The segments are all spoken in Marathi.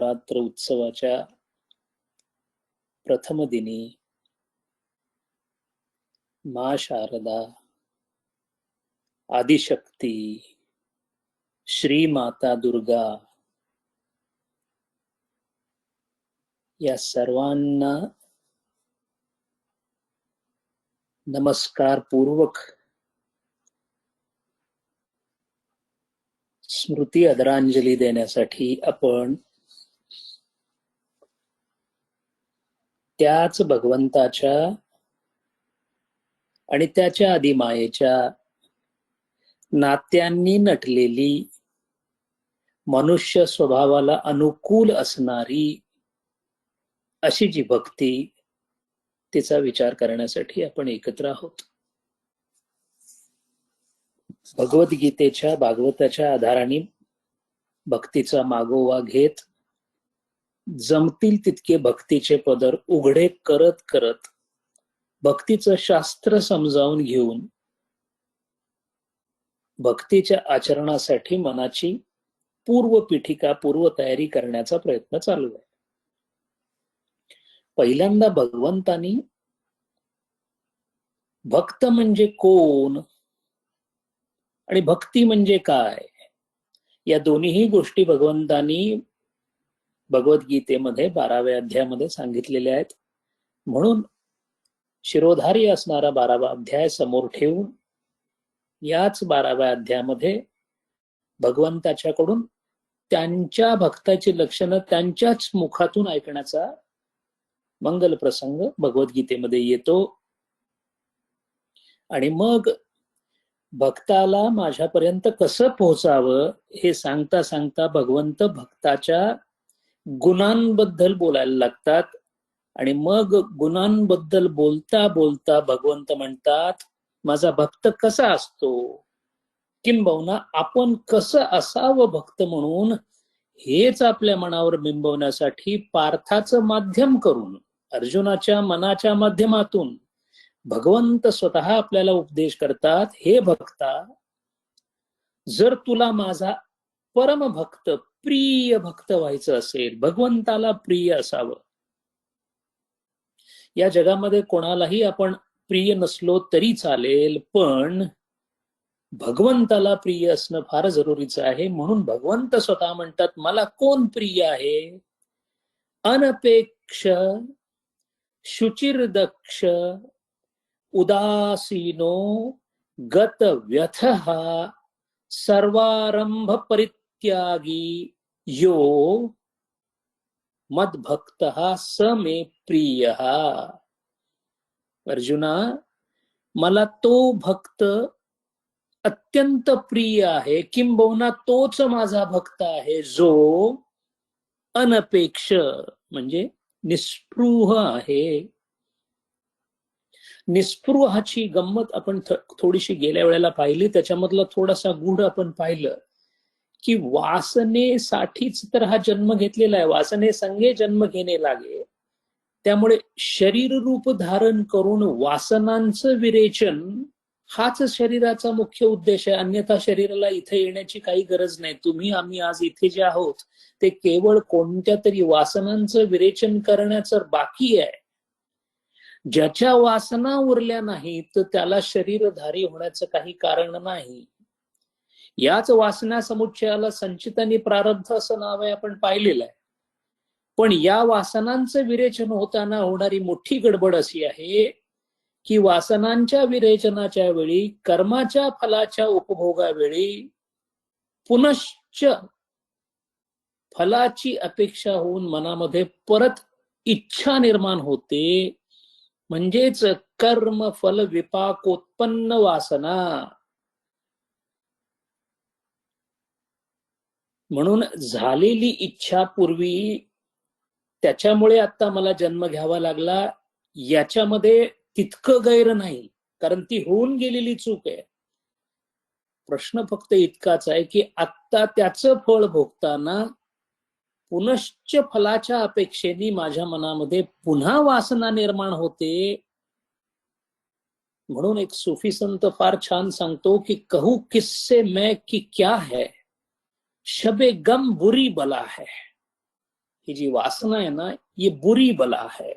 नवरात्र उत्सवाच्या प्रथम दिनी माँ शारदा, आदिशक्ती, श्री माता दुर्गा या सर्वांना नमस्कार पूर्वक स्मृती आदरांजली देण्यासाठी आपण त्याच भगवंताच्या आणि त्याच्या आदिमायेच्या नात्यांनी नटलेली, मनुष्य स्वभावाला अनुकूल असणारी अशी जी भक्ती, तिचा विचार करण्यासाठी आपण एकत्र आहोत. भगवद्गीतेच्या भागवताच्या आधाराने भक्तीचा मागोवा घेत जमतील तितके भक्तीचे पदर उघडे करत करत भक्तीचं शास्त्र समजावून घेऊन भक्तीच्या आचरणासाठी मनाची पूर्वपीठिका, पूर्व तयारी करण्याचा प्रयत्न चालू आहे. पहिल्यांदा भगवंतानी भक्त म्हणजे कोण आणि भक्ती म्हणजे काय, या दोन्ही गोष्टी भगवंतानी भगवद्गीतेमध्ये 12व्या अध्यायामध्ये सांगितलेल्या आहेत. म्हणून शिरोधारी असणारा 12वा अध्याय समोर ठेवून याच 12व्या अध्यायामध्ये भगवंताच्याकडून त्यांच्या भक्ताची लक्षणं त्यांच्याच मुखातून ऐकण्याचा मंगल प्रसंग भगवद्गीतेमध्ये येतो. आणि मग भक्ताला माझ्यापर्यंत कसं पोहोचावं हे सांगता सांगता भगवंत भक्ताच्या गुणांबद्दल बोलायला लागतात. आणि मग गुणांबद्दल बोलता बोलता भगवंत म्हणतात, माझा भक्त कसा असतो, किंबहुना आपण कसं असावं भक्त म्हणून, हेच आपल्या मनावर बिंबवण्यासाठी पार्थाचं माध्यम करून अर्जुनाच्या मनाच्या माध्यमातून भगवंत स्वतः आपल्याला उपदेश करतात. हे भक्ता, जर तुला माझा परम भक्त, प्रिय भक्त व्हायचं असेल, भगवंताला प्रिय असावं, या जगामध्ये कोणालाही आपण प्रिय नसलो तरी चालेल, पण भगवंताला प्रिय असणं फार जरुरीचं आहे. म्हणून भगवंत स्वतः म्हणतात, मला कोण प्रिय आहे, अनपेक्ष शुचिर्दक्ष उदासीनो गत व्यथः सर्वारंभ परित्यागी यो मद्भक्तः स मे प्रियः. अर्जुना, मला तो भक्त अत्यंत प्रिय आहे, किंबहुना तोच माझा भक्त आहे जो अनपेक्ष म्हणजे निस्पृह आहे. निस्पृहाची गंमत आपण थोडीशी गेल्या वेळेला पाहिली, त्याच्यामधला थोडासा गूढ आपण पाहिलं की वासनेसाठीच तर हा जन्म घेतलेला आहे, वासने संगे जन्म घेणे लागे. त्यामुळे शरीर रूप धारण करून वासनांचं विरेचन हाच शरीराचा मुख्य उद्देश आहे. अन्यथा शरीराला इथे येण्याची काही गरज नाही. तुम्ही आम्ही आज इथे जे आहोत ते केवळ कोणत्या तरी वासनांचं विरेचन करण्याचं बाकी आहे. ज्याच्या वासना उरल्या नाहीत त्याला शरीरधारी होण्याचं काही कारण नाही. याच वासना समुच्चयाला संचित आणि प्रारब्ध असं नाव आहे, आपण पाहिलेलं आहे. पण या वासनांचं विरेचन होताना होणारी मोठी गडबड अशी आहे की वासनांच्या विरेचनाच्या वेळी, कर्माच्या फलाच्या उपभोगावेळी पुनश्च फलाची अपेक्षा होऊन मनामध्ये परत इच्छा निर्माण होते. म्हणजेच कर्म फल विपाकोत्पन्न वासना. म्हणून झालेली इच्छा पूर्वी, त्याच्यामुळे आता मला जन्म घ्यावा लागला, याच्यामध्ये तितकं गैर नाही, कारण ती होऊन गेलेली चूक आहे. प्रश्न फक्त इतकाच आहे की आत्ता त्याचं फळ भोगताना पुनश्च फलाच्या अपेक्षेने माझ्या मनामध्ये पुन्हा वासना निर्माण होते. म्हणून एक सूफी संत फार छान सांगतो की कहू किस्से में कि क्या है, शबे गम बुरी बला है, ही जी वासना है ना, ये बुरी बला है,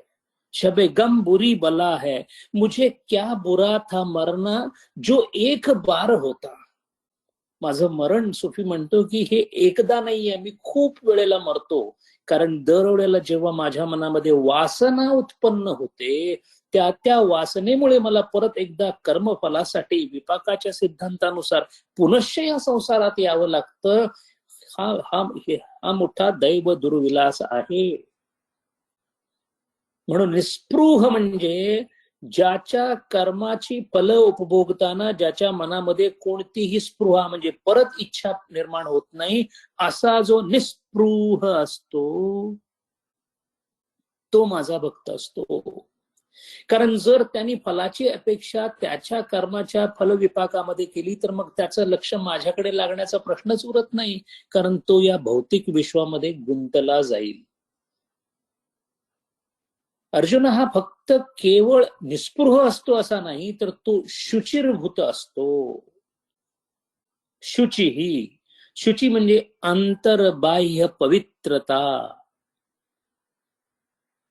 शबे गम बुरी बला है, मुझे क्या बुरा था मरना जो एक बार होता. माझं मरण, सुफी म्हणतो की हे एकदा नाहीये, मी खूप वेळेला मरतो. कारण दरवेळेला जेव्हा माझ्या मनामध्ये वासना उत्पन्न होते, त्या वासनेमुळे मला परत एकदा कर्मफलासाठी विपाकाच्या सिद्धांतानुसार पुनश्च या संसारात यावं लागतं. हा मोठा दैव दुर्विलास आहे. म्हणून निस्पृह म्हणजे ज्याच्या कर्माची फल उपभोगताना ज्याच्या मनामध्ये कोणतीही स्पृहा म्हणजे परत इच्छा निर्माण होत नाही, असा जो निस्पृह असतो तो माझा भक्त असतो. कारण जर त्यांनी फलाची अपेक्षा त्याच्या कर्माच्या फलविपाकामध्ये केली तर मग त्याचं लक्ष माझ्याकडे लागण्याचा प्रश्नच उरत नाही, कारण तो या भौतिक विश्वामध्ये गुंतला जाईल. अर्जुन हा फक्त केवळ निस्पृह असतो असा नाही, तर तो शुचिर्भूत असतो. शुची म्हणजे अंतर्बाह्य पवित्रता.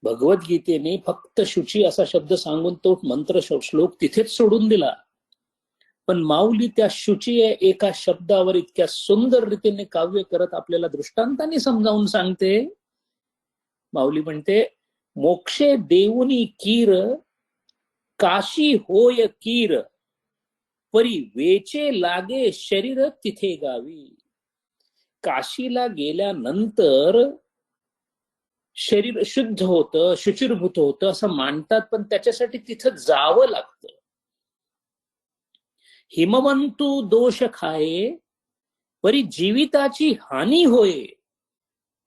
भगवद्गीतेने फक्त शुची असा शब्द सांगून तो मंत्र श्लोक तिथेच सोडून दिला. पण माऊली त्या शुची एका शब्दावर इतक्या सुंदर रीतीने काव्य करत आपल्याला दृष्टांताने समजावून सांगते. माऊली म्हणते, मोक्षे देऊनी कीर काशी होय कीर, परी वेचे लागे शरीर तिथे गावी. काशीला गेल्यानंतर शरीर शुद्ध होतं, शुचिर्भूत होतं असं मानतात, पण त्याच्यासाठी तिथं जावं लागतं. हिमवंतू दोष खाये, परी जीविताची हानी होय,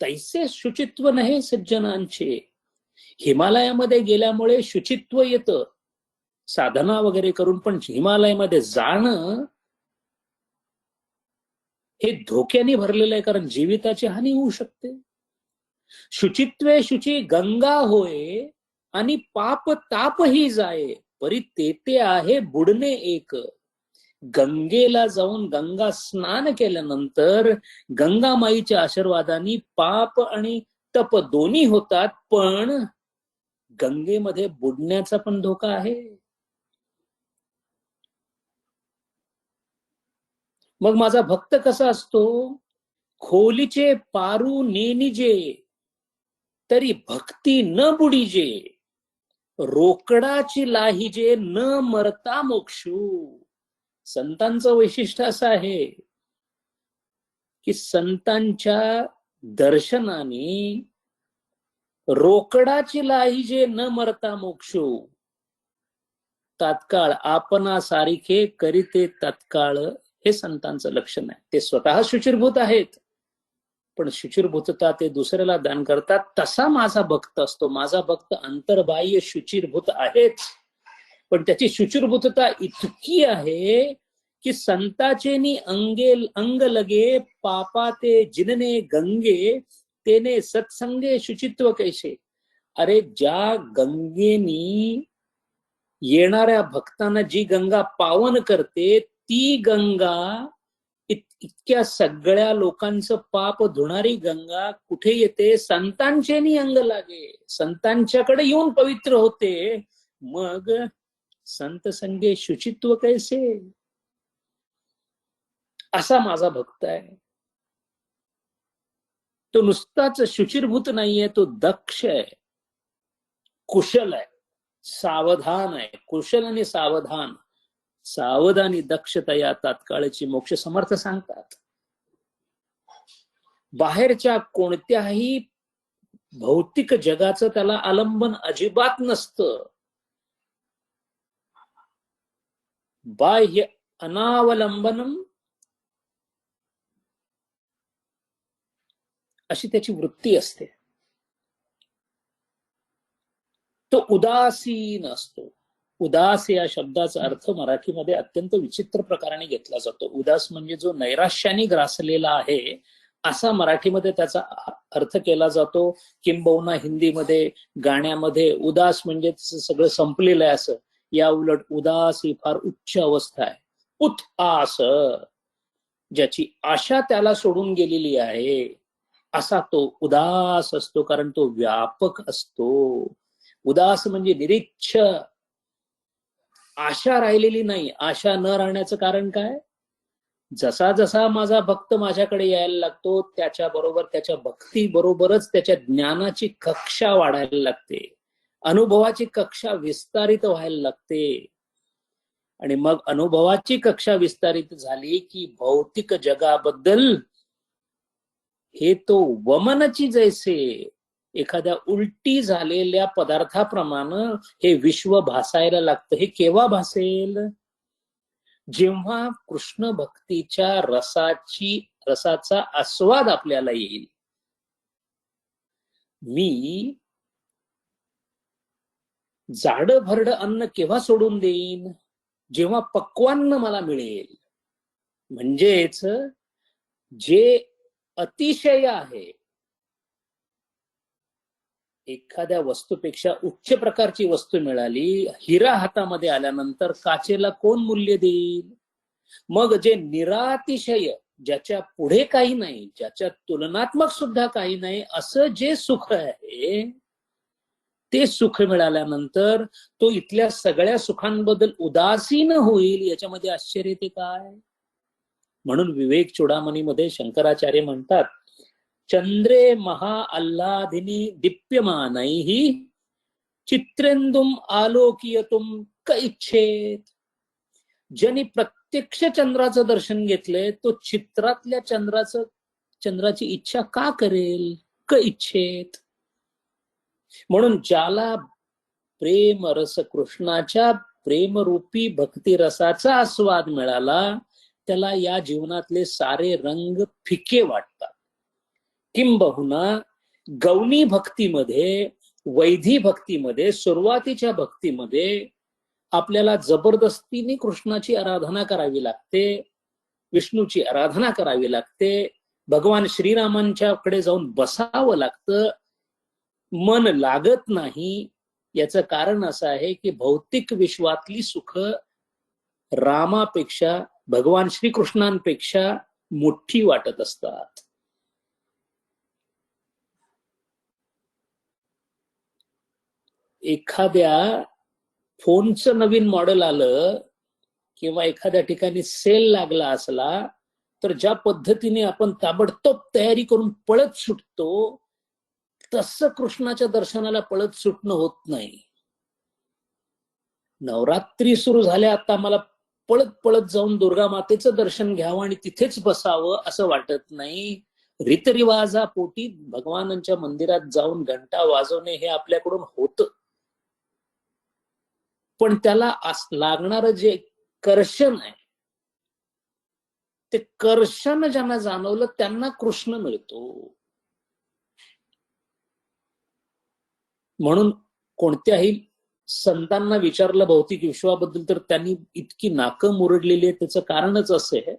तैसे शुचित्व नाही सज्जनांचे. हिमालयामध्ये गेल्यामुळे शुचित्व येतं, साधना वगैरे करून, पण हिमालयामध्ये जाणं हे धोक्याने भरलेलं आहे, कारण जीविताची हानी होऊ शकते. शुचित्वे शुची गंगा होय, आणि पाप ताप ही जाये, परी तेथे आहे बुडणे एक. गंगेला जाऊन गंगा स्नान केल्यानंतर गंगामाईच्या आशीर्वादाने पाप आणि तप दोन्ही होतात, पण गंगेमध्ये बुडण्याचा पण धोका आहे. मग माझा भक्त कसा असतो? खोलीचे पारू नेनिजे, तरी भक्ती न बुडीजे, रोकडाची लाहिजे न मरता मोक्षू. संतांचं वैशिष्ट्य असं आहे की संतांच्या दर्शनाने रोकडाची लाहिजे न मरता मोक्षू, तात्काळ आपणा सारिखे करीते तत्काळ, हे संतांचं लक्षण आहे. ते स्वतः शुचिर्भूत आहेत, पण शुचिर्भूतता ते दुसऱ्याला दान करतात. तसा माझा भक्त असतो. माझा भक्त अंतर्बाह्य शुचिर्भूत आहेच, पण त्याची शुचिर्भूतता इतकी आहे की संताचेनी अंग लगे, पापा ते जिनने गंगे, तेने सत्संगे शुचित्व कैसे. अरे ज्या गंगेनी येणाऱ्या भक्तांना जी गंगा पावन करते, ती गंगा इतक्या सगळ्या लोकांचं पाप धुणारी गंगा कुठे येते? संतांचेनी अंग लागे, संतांच्याकडे येऊन पवित्र होते. मग संत संगे शुचित्व कैसे. असा माझा भक्त आहे. तो नुसताच शुचिर्भूत नाहीये, तो दक्ष आहे, कुशल आहे, सावधान आहे. कुशल आणि सावधान, सावधानी दक्षतया तात्काळची मोक्ष समर्थ सांगतात. बाहेरच्या कोणत्याही भौतिक जगाचं त्याला आलंबन अजिबात नसतं. बाह्य अनावलंबनम अशी त्याची वृत्ती असते. तो उदासीन असतो. उदास या शब्दाचा अर्थ मराठीमध्ये अत्यंत विचित्र प्रकाराने घेतला जातो. उदास म्हणजे जो नैराश्याने ग्रासलेला आहे, असा मराठीमध्ये त्याचा अर्थ केला जातो. किंबहुना हिंदीमध्ये गाण्यामध्ये उदास म्हणजे सगळं संपलेलं आहे असं. या उलट उदास ही फार उच्च अवस्था आहे. उत आस, ज्याची आशा त्याला सोडून गेलेली आहे, असा तो उदास असतो, कारण तो व्यापक असतो. उदास म्हणजे निरीच्छ, आशा राहिलेली नाही. आशा न राहण्याचं कारण काय? जसा जसा माझा भक्त माझ्याकडे यायला लागतो, त्याच्या बरोबर, त्याच्या भक्ती बरोबरच त्याच्या ज्ञानाची कक्षा वाढायला लागते, अनुभवाची कक्षा विस्तारित व्हायला लागते. आणि मग अनुभवाची कक्षा विस्तारित झाली की भौतिक जगाबद्दल हे तो वमनची जैसे एखाद्या उलटी झालेल्या पदार्थाप्रमाणे हे विश्व भासायला लागतं. हे केव्हा भासेल? जेव्हा कृष्ण भक्तीच्या रसाचा आस्वाद आपल्याला येईल. मी जाड भरड अन्न केव्हा सोडून देईन? जेव्हा पक्वान्न मला मिळेल. म्हणजेच जे अतिशय आहे, एखाद्या वस्तूपेक्षा उच्च प्रकारची वस्तू मिळाली, हिरा हातामध्ये आल्यानंतर काचेला कोण मूल्य देईल? मग जे निरातिशय, ज्याच्या पुढे काही नाही, ज्याच्या तुलनात्मक सुद्धा काही नाही, असं जे सुख आहे, ते सुख मिळाल्यानंतर तो इथल्या सगळ्या सुखांबद्दल उदासीन होईल. याच्यामध्ये आश्चर्य ते काय? म्हणून विवेक चूडामणीमध्ये शंकराचार्य म्हणतात, चंद्रे महा आल्हादिनी दीप्यमानैहि चित्रेंदुम आलोकियतुम क इच्छेत. ज्यांनी प्रत्यक्ष चंद्राचं दर्शन घेतलंय, तो चित्रातल्या चंद्राची इच्छा का करेल? क इच्छेत. म्हणून ज्याला प्रेम रस, कृष्णाच्या प्रेमरूपी भक्तिरसाचा आस्वाद मिळाला, त्याला या जीवनातले सारे रंग फिके वाटतात. किंबहुना गौणी भक्तीमध्ये, वैधी भक्तीमध्ये, सुरुवातीच्या भक्तीमध्ये आपल्याला जबरदस्तीने कृष्णाची आराधना करावी लागते, विष्णूची आराधना करावी लागते, भगवान श्रीरामांच्याकडे जाऊन बसावं लागतं, मन लागत नाही. याचं कारण असं आहे की भौतिक विश्वातली सुख रामापेक्षा, भगवान श्रीकृष्णांपेक्षा मोठी वाटत असतात. एखाद्या फोनचं नवीन मॉडेल आलं किंवा एखाद्या ठिकाणी सेल लागला असला, तर ज्या पद्धतीने आपण ताबडतोब तयारी करून पळत सुटतो, तसं कृष्णाच्या दर्शनाला पळत सुटणं होत नाही. नवरात्री सुरू झाल्या, आता मला पळत पळत जाऊन दुर्गा मातेचं दर्शन घ्यावं आणि तिथेच बसावं असं वाटत नाही. रीतरिवाजापोटी भगवानांच्या मंदिरात जाऊन घंटा वाजवणे हे आपल्याकडून होतं, पण त्याला लागणारं जे कर्षण आहे, ते कर्षण ज्यांना जाणवलं त्यांना कृष्ण मिळतो. म्हणून कोणत्याही संतांना विचारलं भौतिक विश्वाबद्दल, तर त्यांनी इतकी नाकं मुरडलेली आहे. त्याचं कारणच असं आहे,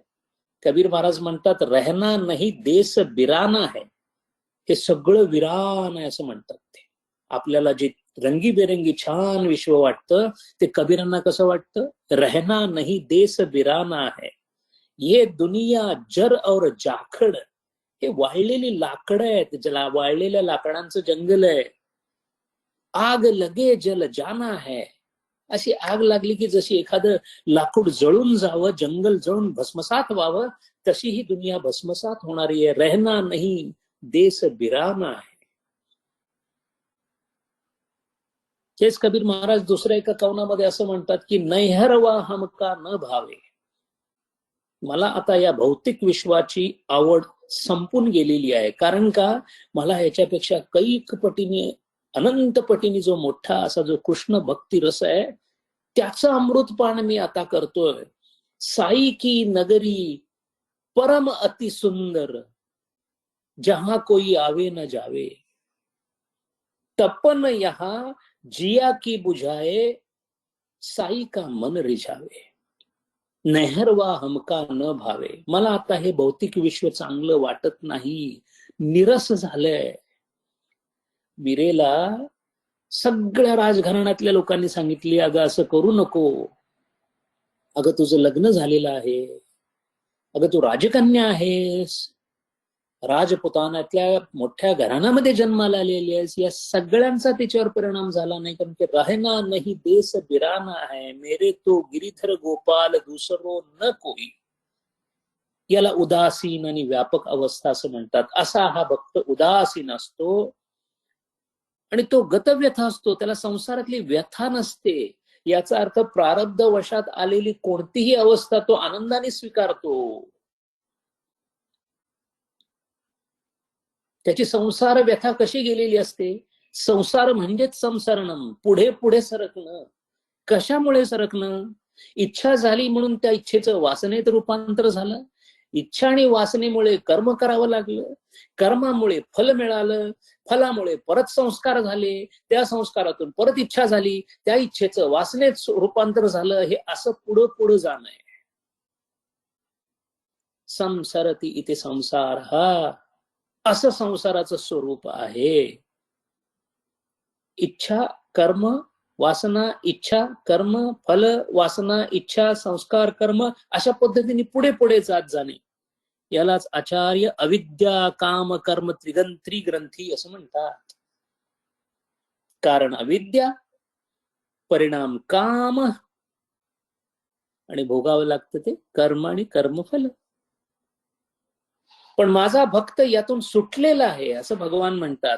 कबीर महाराज म्हणतात, रहना नाही देश बिराना है. हे सगळं विरान आहे असं म्हणतात ते. आपल्याला जे रंगीबेरंगी छान विश्व वाटतं, ते कबीरांना कसं वाटतं? रहना नहीं देश बिराना है, ये दुनिया जर और जाखड. हे वाळलेली लाकडं आहेत, ज्याला वाळलेल्या लाकडांचं जंगल आहे. आग लगे जल जाना है. अशी आग लागली की जशी एखादं लाकूड जळून जावं, जंगल जळून भस्मसात व्हावं, तशी ही दुनिया भस्मसात होणारी आहे. रहना नहीं देश बिराना है. तेच कबीर महाराज दुसऱ्या एका कवनामध्ये असं म्हणतात की नैहरवा हमका न भावे. मला आता या भौतिक विश्वाची आवड संपून गेलेली आहे. कारण का? मला याच्यापेक्षा कैक पटीने, अनंत पटीने जो मोठा असा जो कृष्ण भक्ती रस आहे, त्याचं अमृतपान मी आता करतोय. साई की नगरी परम अति सुंदर, जहां कोई आवे न जावे, तपन यहां जिया की बुझाए, साई का मन रिझावे. नेहरवा हमका न भावे. मला आता हे भौतिक विश्व चांगलं वाटत नाही, निरस झालंय. मीरेला सगळ्या राजघराण्यातल्या लोकांनी सांगितली, अगं असं करू नको, अगं तुझं लग्न झालेलं आहे, अगं तू राजकन्या आहेस, राजपुतानातल्या मोठ्या घराण्यामध्ये जन्माला आलेली आहेस, या सगळ्यांचा तिच्यावर परिणाम झाला नाही. कारण की रहना नाही देश बिराना है, मेरे तो गिरीधर गोपाल दुसरो न कोई. याला उदासीन आणि व्यापक अवस्था असं म्हणतात. असा हा भक्त उदासीन असतो आणि तो गतव्यथा असतो, त्याला संसारातली व्यथा नसते. याचा अर्थ प्रारब्ध वशात आलेली कोणतीही अवस्था तो आनंदाने स्वीकारतो. त्याची संसार व्यथा कशी गेलेली असते? संसार म्हणजेच संसरणम, पुढे पुढे सरकणं. कशामुळे सरकणं? इच्छा झाली म्हणून त्या इच्छेचं वासनेत रूपांतर झालं. इच्छा आणि वासनेमुळे कर्म करावं लागलं. कर्मामुळे फल मिळालं. फलामुळे परत संस्कार झाले. त्या संस्कारातून परत इच्छा झाली. त्या इच्छेचं वासनेत रूपांतर झालं. हे असं पुढं पुढं जाणं आहे. संसरती इथे संसार हा, असं संसाराचं स्वरूप आहे. इच्छा कर्म वासना, इच्छा कर्म फल वासना इच्छा संस्कार कर्म, अशा पद्धतीने पुढे पुढे जात जाणे. यालाच आचार्य अविद्या काम कर्म त्रिग्रंथी असं म्हणतात. कारण अविद्या, परिणाम काम, आणि भोगावं लागतं ते कर्म आणि कर्मफल. पण माझा भक्त यातून सुटलेला आहे असं भगवान म्हणतात.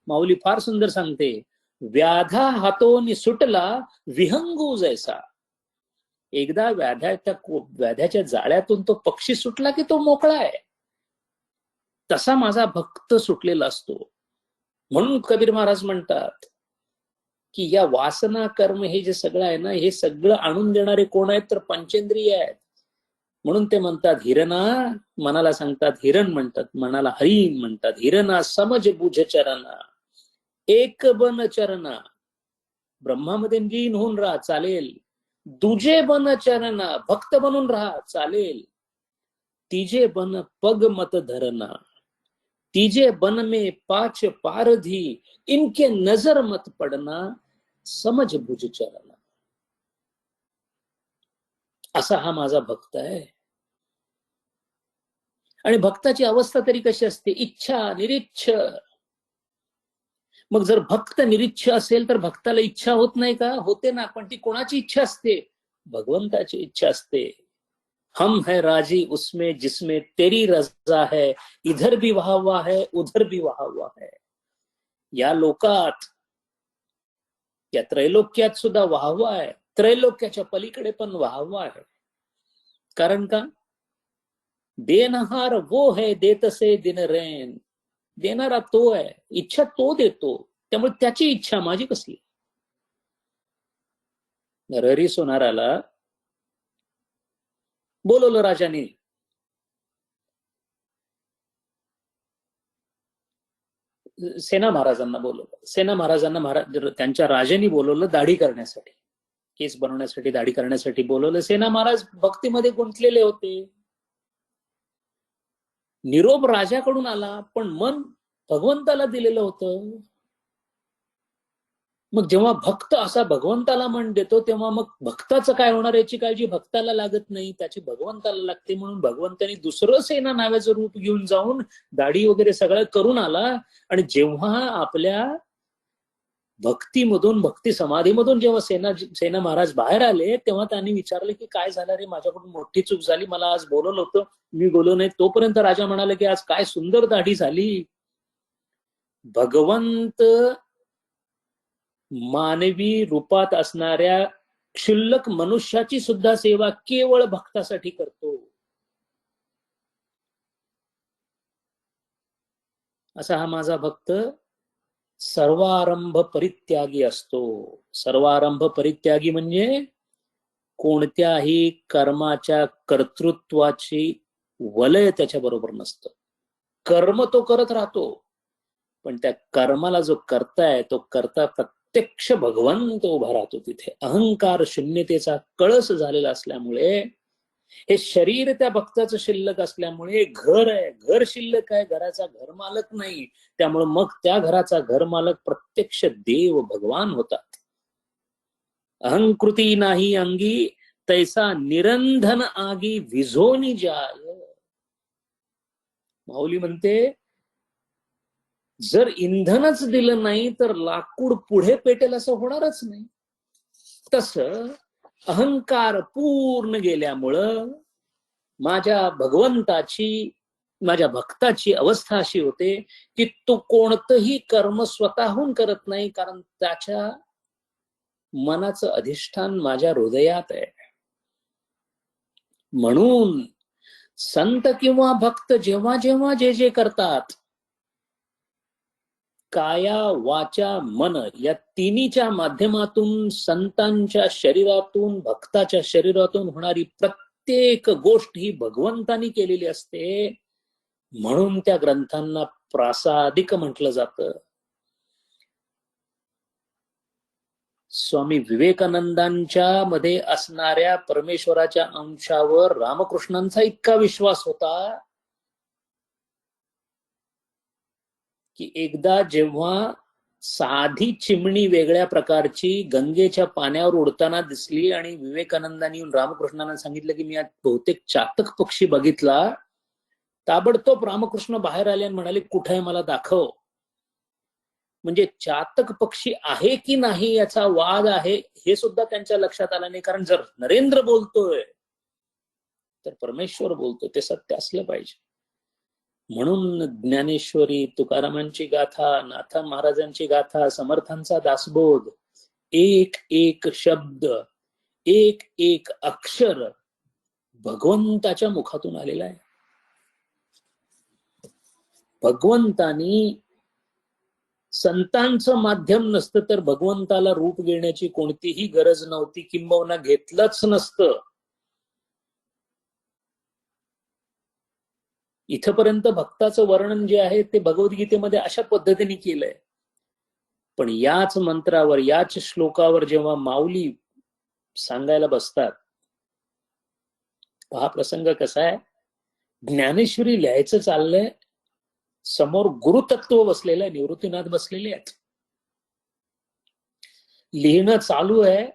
माऊली फार सुंदर सांगते, व्याधा हातोनी सुटला विहंगू जैसा. एकदा व्याध्याच्या जाळ्यातून तो पक्षी सुटला की तो मोकळा आहे. तसा माझा भक्त सुटलेला असतो. म्हणून कबीर महाराज म्हणतात की या वासना कर्म हे जे सगळं आहे ना, हे सगळं आणून देणारे कोण आहेत? तर पंचेंद्रिय आहेत. म्हणून ते म्हणतात हिरणा, मनाला सांगतात हिरण म्हणतात, मनाला हरिण म्हणतात. हिरणा समज बुझ चरणा, एक बन चरणा. ब्रह्मामध्ये लीन होऊन राहा चालेल. दुजे बन चरणा, भक्त बनून राहा चालेल. तिजे बन पग मत धरना, तिजे बन में पाच पारधी, इनके नजर मत पडना, समज बुझ चरणा. असा हा माझा भक्त आहे. आणि भक्ताची अवस्था तरी कशी असते? इच्छा निरीच्छ. मग जर भक्त निरीच्छ असेल तर भक्ताला इच्छा होत नाही का? होते ना. पण ती कोणाची इच्छा असते? भगवंताची इच्छा असते. हम है राजी उसमें जिसमें तेरी रजा है, इधर भी वहा हुआ है उधर भी वहा हुआ है. या लोकात, या त्रैलोक्यात सुद्धा वाहवा आहे. त्रैलोक्याच्या पलीकडे पण वाहवा आहे. कारण का? देनहार वो है देतसे दिन रैन. देणारा तो आहे, इच्छा तो देतो. त्यामुळे त्याची इच्छा माझी कसली? नरहरी सोनाराला बोलवलं राजाने. सेना महाराजांना बोलवलं. सेना महाराजांना त्यांच्या राजांनी बोलवलं दाढी करण्यासाठी, केस बनवण्यासाठी, दाढी करण्यासाठी बोलवलं. सेना महाराज भक्तीमध्ये गुंतलेले होते. निरोप राजाकडून आला, पण मन भगवंताला दिलेलं होतं. मग जेव्हा भक्त असा भगवंताला मन देतो, तेव्हा मग भक्ताचं काय होणार याची काळजी भक्ताला लागत नाही, त्याची भगवंताला लागते. म्हणून भगवंतानी दुसरं सेना नावाचं रूप घेऊन जाऊन दाढी वगैरे सगळं करून आला. आणि जेव्हा आपल्या भक्तीमधून, भक्ती समाधीमधून जेव्हा सेना महाराज बाहेर आले, तेव्हा त्यांनी विचारले की काय झालं रे, माझ्याकडून मोठी चूक झाली, मला आज बोलवलं होतं, मी बोललो नाही. तोपर्यंत राजा म्हणाले की आज काय सुंदर दाढी झाली. भगवंत मानवी रूपात असणाऱ्या क्षुल्लक मनुष्याची सुद्धा सेवा केवळ भक्तासाठी करतो. असा हा माझा भक्त सर्वारंभ परित्यागी असतो. सर्वारंभ परित्यागी म्हणजे कोणत्याही कर्माच्या कर्तृत्वाची वलय त्याच्या बरोबर नसतं. कर्म तो करत राहतो, पण त्या कर्माला जो करताय तो करता प्रत्यक्ष भगवंत उभा राहतो तिथे. अहंकार शून्यतेचा कळस झालेला असल्यामुळे, हे शरीर त्या भक्ताचं शिल्लक असल्यामुळे, घर आहे, घर शिल्लक आहे, घराचा घर मालक नाही. त्यामुळे मग त्या घराचा घर मालक प्रत्यक्ष देव भगवान होतात. अहंकृती नाही अंगी, तैसा निरंधन आगी विझोनी जाय. माऊली म्हणते, जर इंधनच दिलं नाही तर लाकूड पुढे पेटेल असं होणारच नाही. तसं अहंकार पूर्ण गेल्यामुळं माझ्या भगवंताची, माझ्या भक्ताची अवस्था अशी होते की तो कोणतंही कर्म स्वतःहून करत नाही, कारण त्याच्या मनाचं अधिष्ठान माझ्या हृदयात आहे. म्हणून संत किंवा भक्त जेव्हा जेव्हा जे जे करतात, काया वाचा मन या तिन्हीच्या माध्यमातून, संतांच्या शरीरातून, भक्ताच्या शरीरातून होणारी प्रत्येक गोष्ट ही भगवंतानी केलेली असते. म्हणून त्या ग्रंथांना प्रासादिक म्हटलं जातं. स्वामी विवेकानंदांच्या मध्ये असणाऱ्या परमेश्वराच्या अंशावर रामकृष्णांचा इतका विश्वास होता की एकदा जेव्हा साधी चिमणी वेगळ्या प्रकारची गंगेच्या पाण्यावर उडताना दिसली आणि विवेकानंदांनी रामकृष्णांना सांगितलं की मी आज बहुतेक चातक पक्षी बघितला, ताबडतोब रामकृष्ण बाहेर आले आणि म्हणाले, कुठे आहे मला दाखव. म्हणजे चातक पक्षी आहे की नाही याचा वाद आहे हे सुद्धा त्यांच्या लक्षात आलं नाही. कारण जर नरेंद्र बोलतोय तर परमेश्वर बोलतोय, ते सत्य असलं पाहिजे. म्हणून ज्ञानेश्वरी, तुकारामांची गाथा, नाथ महाराजांची गाथा, समर्थांचा दासबोध, एक एक शब्द, एक एक अक्षर भगवंताच्या मुखातून आलेला आहे. भगवंतानी संतांचं माध्यम नसतं तर भगवंताला रूप घेण्याची कोणतीही गरज नव्हती, किंबहुना घेतलंच नसतं. इथपर्यंत भक्ताचं वर्णन जे आहे ते भगवद्गीतेमध्ये अशा पद्धतीने केलंय. पण याच मंत्रावर, याच श्लोकावर जेव्हा माऊली सांगायला बसतात, हा प्रसंग कसा आहे, ज्ञानेश्वरी लिहायचं चाललंय, समोर गुरुतत्व बसलेलं आहे, निवृत्तीनाथ बसलेले आहेत, लिहिणं चालू आहे,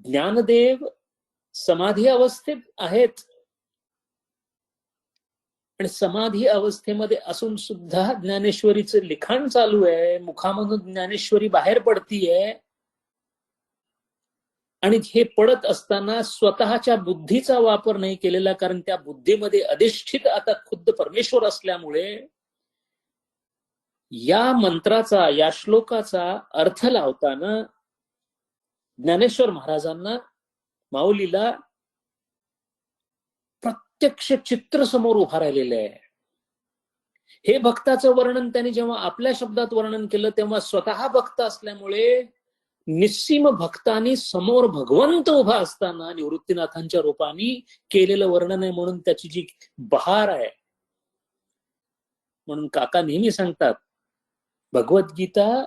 ज्ञानदेव समाधी अवस्थेत आहेत आणि समाधी अवस्थेमध्ये असून सुद्धा ज्ञानेश्वरीचं लिखाण चालू आहे, मुखामधून ज्ञानेश्वरी बाहेर पडतीये. आणि हे पडत असताना स्वतःच्या बुद्धीचा वापर नाही केलेला, कारण त्या बुद्धीमध्ये अधिष्ठित आता खुद्द परमेश्वर असल्यामुळे या मंत्राचा, या श्लोकाचा अर्थ लावताना ज्ञानेश्वर महाराजांना, माऊलीला प्रत्यक्ष चित्र समोर उभा राहिलेलं आहे. हे भक्ताचं वर्णन त्यांनी जेव्हा आपल्या शब्दात वर्णन केलं तेव्हा स्वतः भक्त असल्यामुळे निस्सीम भक्तांनी समोर भगवंत उभा असताना निवृत्तीनाथांच्या रूपाने केलेलं वर्णन आहे. म्हणून त्याची जी बहार आहे. म्हणून काका नेहमी सांगतात, भगवद्गीता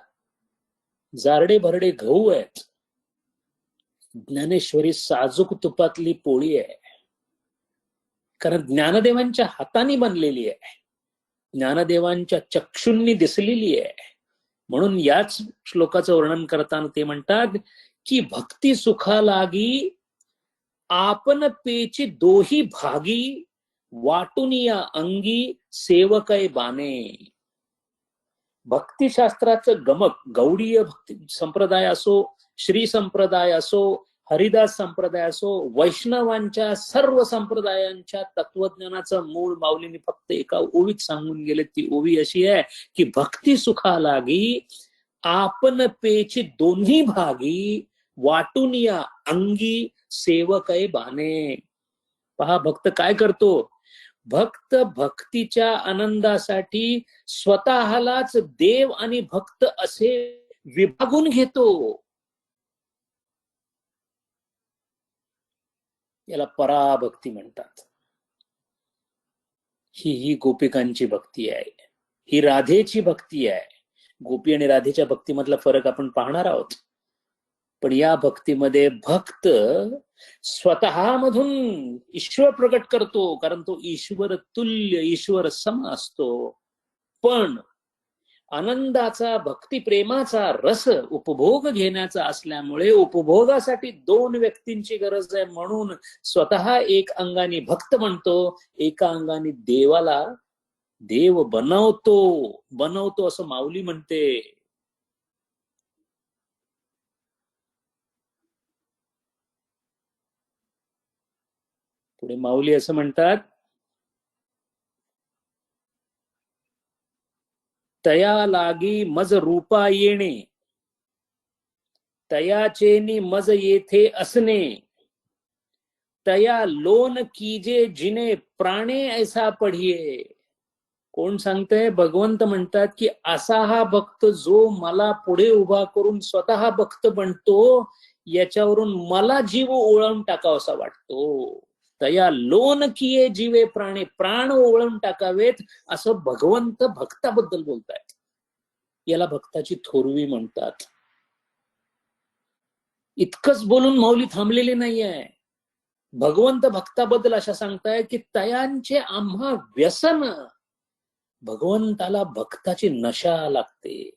जारडे भरडे गहू आहेत, ज्ञानेश्वरी साजूक तुपातली पोळी आहे. कारण ज्ञानदेवांच्या हाताने बनलेली आहे, ज्ञानदेवांच्या चक्षुंनी दिसलेली आहे. म्हणून याच श्लोकाचं वर्णन करताना ते म्हणतात की भक्ती सुखा लागी आपण पेची दोही भागी वाटून या अंगी सेवकै बाणे. भक्तिशास्त्राचं गमक, गौडीय भक्ती संप्रदाय असो, श्री संप्रदाय असो, हरिदास संप्रदाय असो, वैष्णवांच्या सर्व संप्रदायांच्या तत्वज्ञानाचं मूळ माऊलींनी फक्त एका ओवीत सांगून गेले. ती ओवी अशी आहे की भक्ती सुखा लागी आपण पेची दोन्ही भागी वाटून या अंगी सेवकै बाणे. पहा भक्त काय करतो, भक्त भक्तीच्या आनंदासाठी स्वतःलाच देव आणि भक्त असे विभागून घेतो. याला पराभक्ती म्हणतात. ही गोपिकांची भक्ती आहे, ही राधेची भक्ती आहे. गोपी आणि राधेच्या भक्तीमधला फरक आपण पाहणार आहोत. पण या भक्तीमध्ये भक्त स्वतःमधून ईश्वर प्रकट करतो, कारण तो ईश्वर तुल्य, ईश्वर सम असतो. पण आनंदाचा, भक्ती प्रेमाचा रस उपभोग घेण्याचा असल्यामुळे उपभोगासाठी दोन व्यक्तींची गरज आहे. म्हणून स्वतः एक अंगाने भक्त म्हणतो, एका अंगाने देवाला देव बनवतो बनवतो असं माऊली म्हणते. पुढे माऊली असं म्हणतात, तया लागी मज रूपा येणे, तयाचेनी मज येथे असणे, तया लोन कीजे जिने प्राणे ऐसा पढिये. कोण सांगतंय? भगवंत म्हणतात की असा हा भक्त जो मला पुढे उभा करून स्वतः भक्त बनतो, याच्यावरून मला जीव ओळून टाकावासा वाटतो. तया लोन किये जीवे प्राणे, प्राण ओळून टाकावेत असं भगवंत भक्ताबद्दल बोलतायत. याला भक्ताची थोरवी म्हणतात. इतकंच बोलून माऊली थांबलेली नाहीये. भगवंत भक्ताबद्दल अशा सांगताय की तयांचे आम्हा व्यसन. भगवंताला भक्ताची नशा लागते.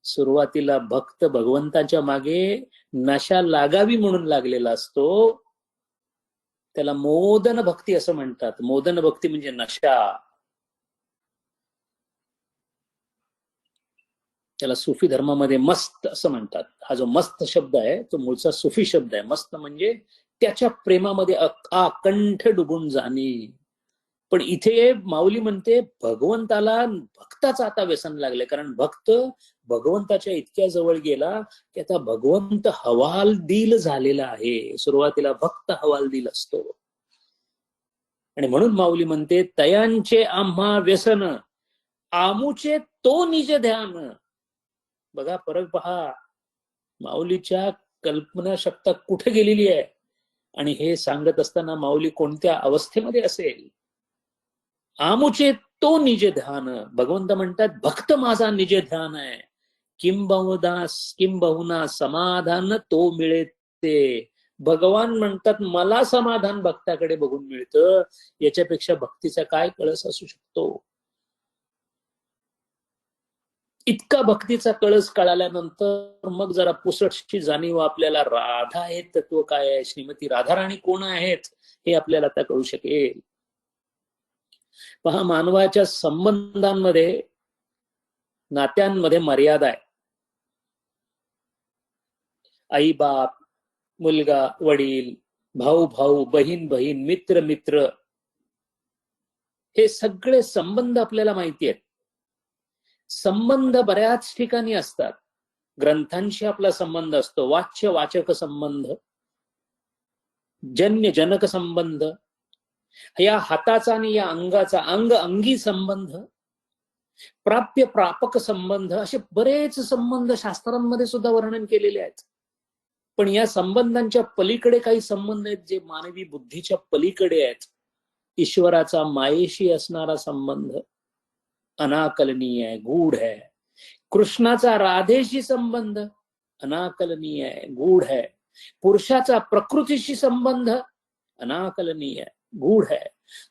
सुरुवातीला भक्त भगवंताच्या मागे नशा लागावी म्हणून लागलेला असतो. त्याला मोदन भक्ती असं म्हणतात. मोदन भक्ती म्हणजे नशा. त्याला सुफी धर्मामध्ये मस्त असं म्हणतात. हा जो मस्त शब्द आहे तो मूळचा सुफी शब्द आहे. मस्त म्हणजे त्याच्या प्रेमामध्ये अकंठ डुबून जाणे. पण इथे माऊली म्हणते भगवंताला भक्ताचं आता व्यसन लागले. कारण भक्त भगवंताच्या इतक्या जवळ गेला की आता भगवंत हवालदिल झालेला आहे. सुरुवातीला भक्त हवालदिल असतो. आणि म्हणून माऊली म्हणते तयांचे आम्हा व्यसन, आमुचे तो निज ध्यान. बघा फरक पहा. माऊलीच्या कल्पना शक्ती कुठे गेलेली आहे आणि हे सांगत असताना माऊली कोणत्या अवस्थेमध्ये असेल. आमुचे तो निज ध्यान. भगवंत म्हणतात भक्त माझा निज ध्यान आहे. किंबहुना समाधान तो मिळे ते. भगवान म्हणतात मला समाधान भक्ताकडे बघून मिळतं. याच्यापेक्षा भक्तीचा काय कळस असू शकतो. इतका भक्तीचा कळस कळाल्यानंतर मग जरा पुसटशी जाणीव आपल्याला राधा हे तत्व काय आहे, श्रीमती राधाराणी कोण आहेत हे आपल्याला आता कळू शकेल. पहा, मानवाच्या संबंधांमध्ये नात्यांमध्ये मर्यादा आहे. आई बाप, मुलगा वडील, भाऊ भाऊ, बहीण बहीण, मित्र मित्र, हे सगळे संबंध आपल्याला माहिती आहेत. संबंध बऱ्याच ठिकाणी असतात. ग्रंथांशी आपला संबंध असतो. वाच्य वाचक संबंध, जन्य जनक संबंध, या हाताचा आणि या अंगाचा अंग अंगी संबंध, प्राप्य प्रापक संबंध, असे बरेच संबंध शास्त्रांमध्ये सुद्धा वर्णन केलेले आहेत. पण या संबंधांच्या पलीकडे काही संबंध आहेत जे मानवी बुद्धीच्या पलीकडे आहेत. ईश्वराचा मायेशी असणारा संबंध अनाकलनीय आहे, गूढ है. कृष्णाचा राधेशी संबंध अनाकलनीय आहे, गूढ है. पुरुषाचा प्रकृतीशी संबंध अनाकलनीय आहे, गूढ है.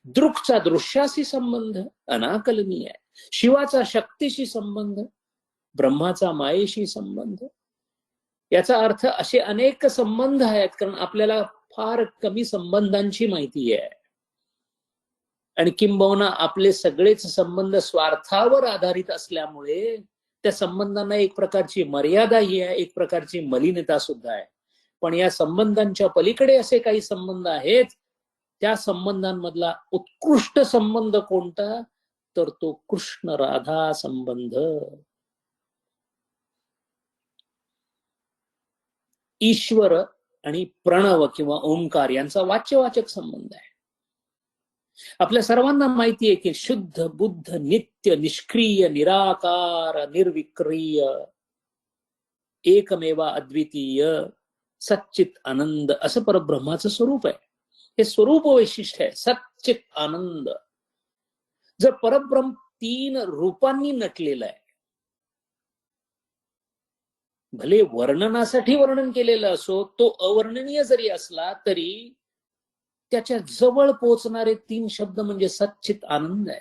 दृक्चा दृश्याशी संबंध अनाकलनीय आहे. शिवाचा शक्तीशी संबंध, ब्रह्माचा मायेशी संबंध. याचा अर्थ असे अनेक संबंध आहेत. कारण आपल्याला फार कमी संबंधांची माहिती आहे. आणि किंबहुना आपले सगळेच संबंध स्वार्थावर आधारित असल्यामुळे त्या संबंधांना एक प्रकारची मर्यादा ही आहे, एक प्रकारची मलिनता सुद्धा आहे. पण या संबंधांच्या पलीकडे असे काही संबंध आहेत. त्या संबंधांमधला उत्कृष्ट संबंध कोणता, तर तो कृष्ण राधा संबंध. ईश्वर आणि प्रणव किंवा ओंकार यांचा वाच्यवाचक संबंध आहे. आपल्या सर्वांना माहिती आहे की शुद्ध बुद्ध नित्य निष्क्रिय निराकार निर्विक्रिय एकमेवा अद्वितीय सच्चित आनंद असं परब्रह्माचं स्वरूप आहे. हे स्वरूप वैशिष्ट्य आहे, सच्चित आनंद. जर परब्रह्म 3 रूपांनी नटलेलं आहे, भले वर्णनासाठी वर्णन केलेलं असो, तो अवर्णनीय जरी असला तरी त्याच्या जवळ पोहोचणारे 3 शब्द म्हणजे सच्चित आनंद आहे.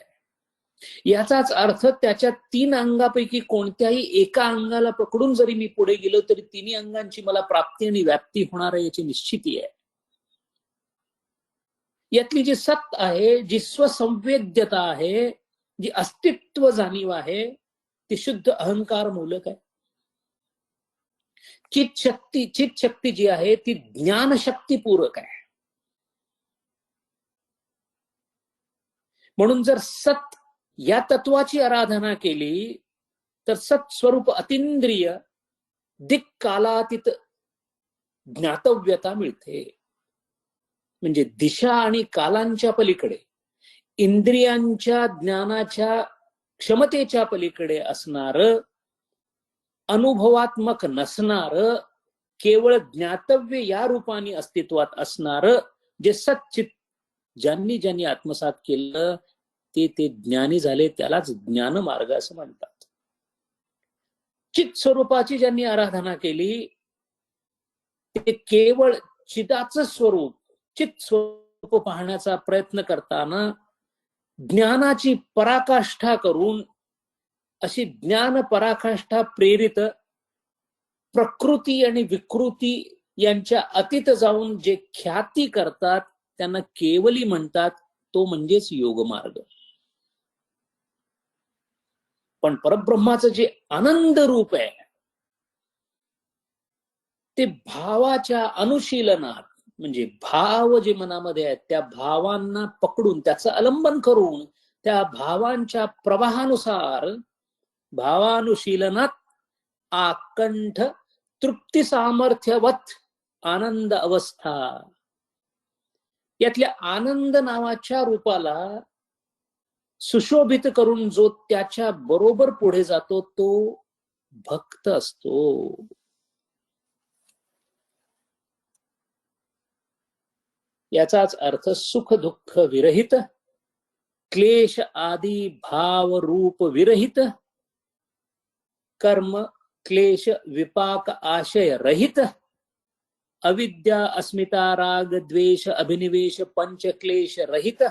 याचाच अर्थ त्याच्या 3 अंगापैकी कोणत्याही एका अंगाला पकडून जरी मी पुढे गेलो तरी 3 अंगांची मला प्राप्ती आणि व्याप्ती होणार आहे याची निश्चिती आहे. यातली जी सत आहे, जी स्वसंवेद्यता आहे, जी अस्तित्व जाणीव आहे ती शुद्ध अहंकार मूलक आहे. चित शक्ती जी आहे ती ज्ञान शक्ती पूरक आहे. म्हणून जर सत या तत्वाची आराधना केली तर सत्स्वरूप अतिंद्रिय दिक्कालातीत ज्ञातव्यता मिळते. म्हणजे दिशा आणि कालांच्या पलीकडे, इंद्रियांच्या ज्ञानाच्या क्षमतेच्या पलीकडे असणार, अनुभवात्मक नसणार, केवळ ज्ञातव्य या रूपाने अस्तित्वात असणार जे सच्चित ज्यांनी ज्यांनी आत्मसात केलं ते ज्ञानी झाले, त्यालाच ज्ञान मार्ग असं म्हणतात. चित स्वरूपाची ज्यांनी आराधना केली ते केवळ चिताचं स्वरूप, चित स्वरूप पाहण्याचा प्रयत्न करताना ज्ञानाची पराकाष्ठा करून अशी ज्ञान पराकाष्ठा प्रेरित प्रकृती आणि विकृती यांच्या अतीत जाऊन जे ख्याती करतात त्यांना केवली म्हणतात. तो म्हणजेच योगमार्ग. पण परब्रह्माचं जे आनंद रूप आहे ते भावाच्या अनुशीलनात, म्हणजे भाव जे मनामध्ये आहेत त्या भावांना पकडून त्याचं आलंबन करून त्या भावांच्या प्रवाहानुसार भावानुशीलनात आकंठ तृप्ती सामर्थ्यवत आनंद अवस्था, यातल्या आनंद नावाच्या रूपाला सुशोभित करून जो त्याच्या बरोबर पुढे जातो तो भक्त असतो. याचाच अर्थ सुख दुःख विरहित, क्लेश आदी भाव रूप विरहित, कर्म क्लेश विपाक आशय रहित, अविद्या अस्मिता राग द्वेष अभिनिवेश पंच क्लेश रहित,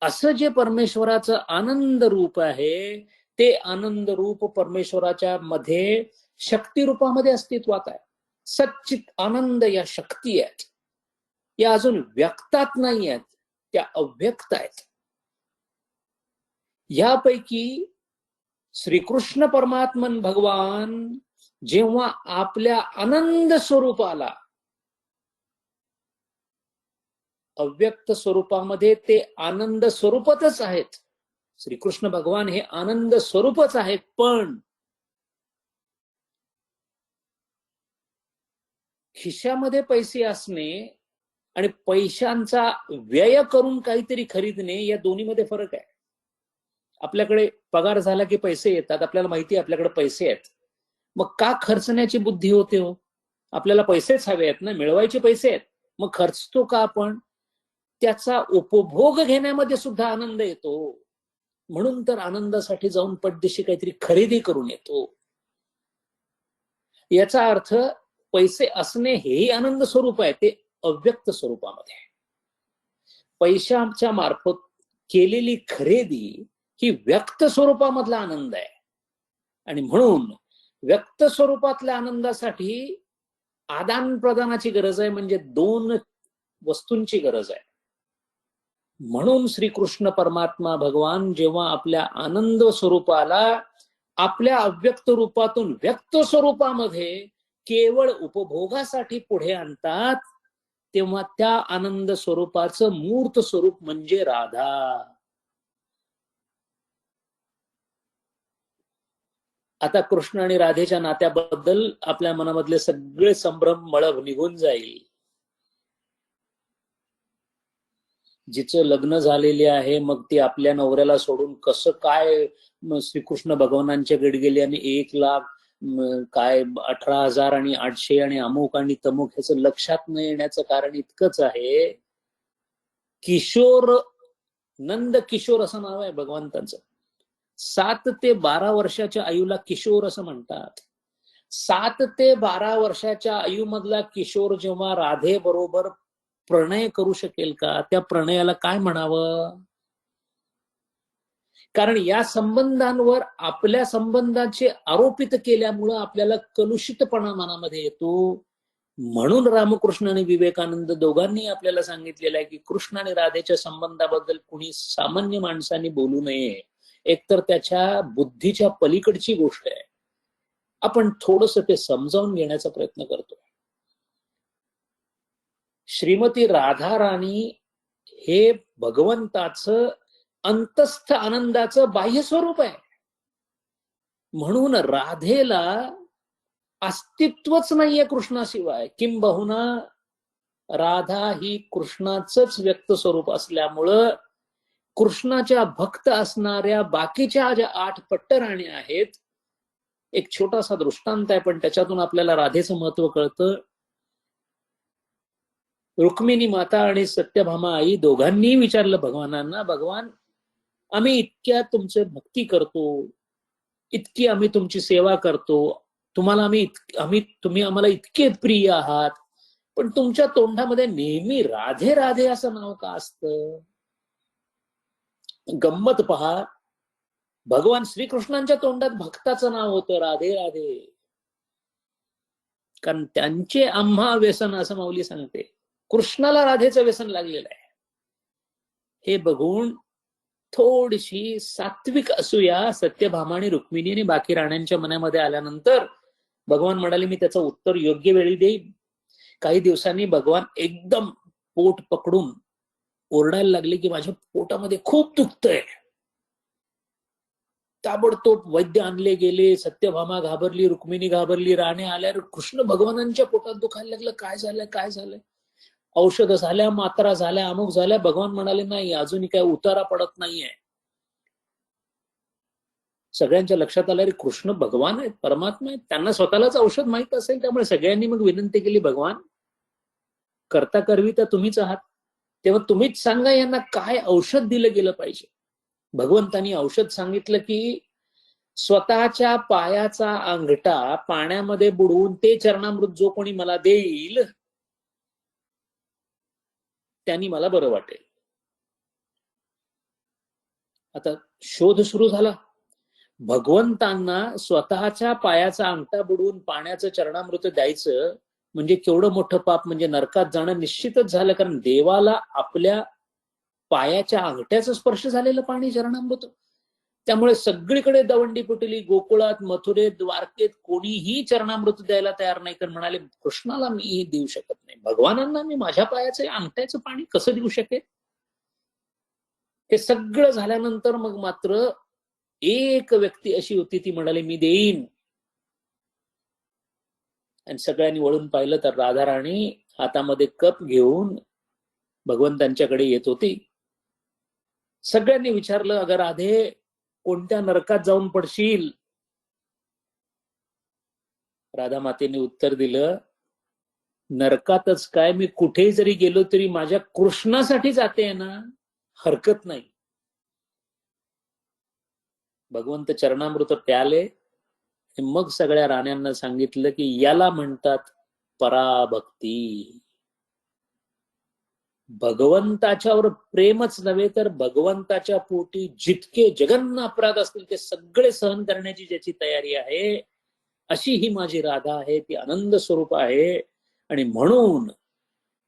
असं जे परमेश्वराचं आनंद रूप आहे ते आनंद रूप परमेश्वराच्या मध्ये शक्ती रूपामध्ये अस्तित्वात आहे. सच्चित आनंद या शक्ती आहेत, या अजून व्यक्तात नाही आहेत, त्या अव्यक्त आहेत. यापैकी श्रीकृष्ण परमात्मन भगवान जेव्हा आपल्या आनंद स्वरूपाला, अव्यक्त स्वरूपामध्ये ते आनंद स्वरूपच आहेत, श्रीकृष्ण भगवान हे आनंद स्वरूपच आहेत, पण खिशामध्ये पैसे असणे आणि पैशांचा व्यय करून काहीतरी खरीदणे या दोन्हीमध्ये फरक आहे. आपल्याकडे पगार झाला की पैसे येतात, आपल्याला माहिती आहे आपल्याकडे पैसे आहेत, मग का खर्चण्याची बुद्धी होते हो? आपल्याला पैसेच हवे आहेत ना, मिळवायचे पैसे आहेत, मग खर्चतो का आपण? त्याचा उपभोग घेण्यामध्ये सुद्धा आनंद येतो. म्हणून तर आनंदासाठी जाऊन पटदिशी काहीतरी खरेदी करून येतो. याचा अर्थ पैसे असणे हेही आनंद स्वरूप आहे, ते अव्यक्त स्वरूपामध्ये. पैशाच्या मार्फत केलेली खरेदी ही व्यक्त स्वरूपामधला आनंद आहे. आणि म्हणून व्यक्त स्वरूपातल्या आनंदासाठी आदान प्रदानाची गरज आहे, म्हणजे दोन वस्तूंची गरज आहे. म्हणून श्रीकृष्ण परमात्मा भगवान जेव्हा आपल्या आनंद स्वरूपाला आपल्या अव्यक्त रूपातून व्यक्त स्वरूपामध्ये केवळ उपभोगासाठी पुढे आणतात, तेव्हा त्या आनंद स्वरूपाचं मूर्त स्वरूप म्हणजे राधा. आता कृष्ण आणि राधेच्या नात्याबद्दल आपल्या मनामधले सगळे संभ्रम मळभ निघून जाईल. जिचं लग्न झालेले आहे मग ती आपल्या नवऱ्याला सोडून कसं काय श्रीकृष्ण भगवानांच्याकडे गेली आणि 1,00,000 काय 18,000 आणि 800 आणि अमुक आणि तमुक, ह्याचं लक्षात न येण्याचं कारण इतकंच आहे, किशोर नंद किशोर असं नाव आहे भगवंतांचं. 7 ते 12 वर्षाच्या आयुला किशोर असं म्हणतात. 7 ते 12 वर्षाच्या आयुमधला किशोर जेव्हा राधे बरोबर प्रणय करू शकेल का? त्या प्रणयाला काय म्हणावं? कारण या संबंधांवर आपल्या संबंधाचे आरोपित केल्यामुळं आपल्याला कलुषितपणा मनामध्ये येतो. म्हणून रामकृष्ण आणि विवेकानंद दोघांनी आपल्याला सांगितलेलं आहे की कृष्ण आणि राधेच्या संबंधाबद्दल कुणी सामान्य माणसांनी बोलू नये. एकतर त्याच्या बुद्धीच्या पलीकडची गोष्ट आहे. आपण थोडस ते समजावून घेण्याचा प्रयत्न करतो. श्रीमती राधा राणी हे भगवंताचं अंतस्थ आनंदाचं बाह्य स्वरूप आहे. म्हणून राधेला अस्तित्वच नाहीये कृष्णाशिवाय. किंबहुना राधा ही कृष्णाचंच व्यक्त स्वरूप असल्यामुळं कृष्णाच्या भक्त असणाऱ्या बाकीच्या ज्या 8 पट्टराणी आहेत, एक छोटासा दृष्टांत आहे पण त्याच्यातून आपल्याला राधेचं महत्व कळतं. रुक्मिणी माता आणि सत्यभामा आई दोघांनी विचारलं भगवानांना, भगवान आम्ही इतक्या तुमचे भक्ती करतो, इतकी आम्ही तुमची सेवा करतो, तुम्हाला तुम्ही आम्हाला इतके प्रिय आहात, पण तुमच्या तोंडामध्ये नेहमी राधे राधे असं नाव का असतं? गंमत पहा, भगवान श्रीकृष्णांच्या तोंडात भक्ताचं नाव होतं राधे राधे, कारण त्यांचे आम्हा व्यसन असं माऊली सांगते. कृष्णाला राधेचं व्यसन लागलेलं आहे. हे बघून थोडीशी सात्विक असूया सत्यभामा आणि रुक्मिणी आणि बाकी राण्यांच्या मनामध्ये आल्यानंतर भगवान म्हणाले मी त्याचं उत्तर योग्य वेळी देईन. काही दिवसांनी भगवान एकदम पोट पकडून ओरडायला लागले की माझ्या पोटामध्ये खूप दुखतंय. ताबडतोब वैद्य आणले गेले. सत्यभामा घाबरली, रुक्मिणी घाबरली, राणे आल्या. कृष्ण भगवानांच्या पोटात दुखायला लागलं. काय झालं काय झालं? औषध झाल्या, मात्रा झाल्या, अमुक झाल्या. भगवान म्हणाले नाही, अजूनही काय उतारा पडत नाहीये. सगळ्यांच्या लक्षात आलं रे कृष्ण भगवान आहेत, परमात्मा आहेत, त्यांना स्वतःलाच औषध माहित असेल. त्यामुळे सगळ्यांनी मग विनंती केली, भगवान करता करवी तर तुम्हीच आहात, तेव्हा तुम्हीच सांगा यांना काय औषध दिलं गेलं पाहिजे. भगवंतांनी औषध सांगितलं की स्वतःच्या पायाचा अंगठा पाण्यामध्ये बुडवून ते चरणामृत जो कोणी मला देईल त्यांनी मला बरं वाटेल. आता शोध सुरू झाला. भगवंतांना स्वतःच्या पायाचा अंगठा बुडवून पाण्याचं चरणामृत द्यायचं म्हणजे केवढं मोठं पाप, म्हणजे नरकात जाणं निश्चितच झालं. कारण देवाला आपल्या पायाच्या अंगठ्याचं स्पर्श झालेलं पाणी चरणामृत. त्यामुळे सगळीकडे दवंडी फुटली. गोकुळात, मथुरेत, द्वारकेत कोणीही चरणामृत द्यायला तयार नाही. कारण म्हणाले कृष्णाला मी हे देऊ शकत नाही, भगवानांना मी माझ्या पायाचं अंगठ्याचं पाणी कसं देऊ शकेल. हे सगळं झाल्यानंतर मग मात्र एक व्यक्ती अशी होती ती म्हणाली मी देईन. आणि सगळ्यांनी वळून पाहिलं तर राधा राणी हातामध्ये कप घेऊन भगवंतांच्याकडे येत होती. सगळ्यांनी विचारलं अगं राधे कोणत्या नरकात जाऊन पडशील? राधा मातेने उत्तर दिलं, नरकातच काय, मी कुठेही जरी गेलो तरी माझ्या कृष्णासाठी जाते ना, हरकत नाही. भगवंत चरणामृत प्याले. मग सगळ्या राण्यांना सांगितलं की याला म्हणतात पराभक्ती. भगवंताच्यावर प्रेमच नव्हे तर भगवंताच्या पोटी जितके जघन्य अपराध असतील ते सगळे सहन करण्याची ज्याची तयारी आहे, अशी ही माझी राधा आहे. ती आनंद स्वरूप आहे. आणि म्हणून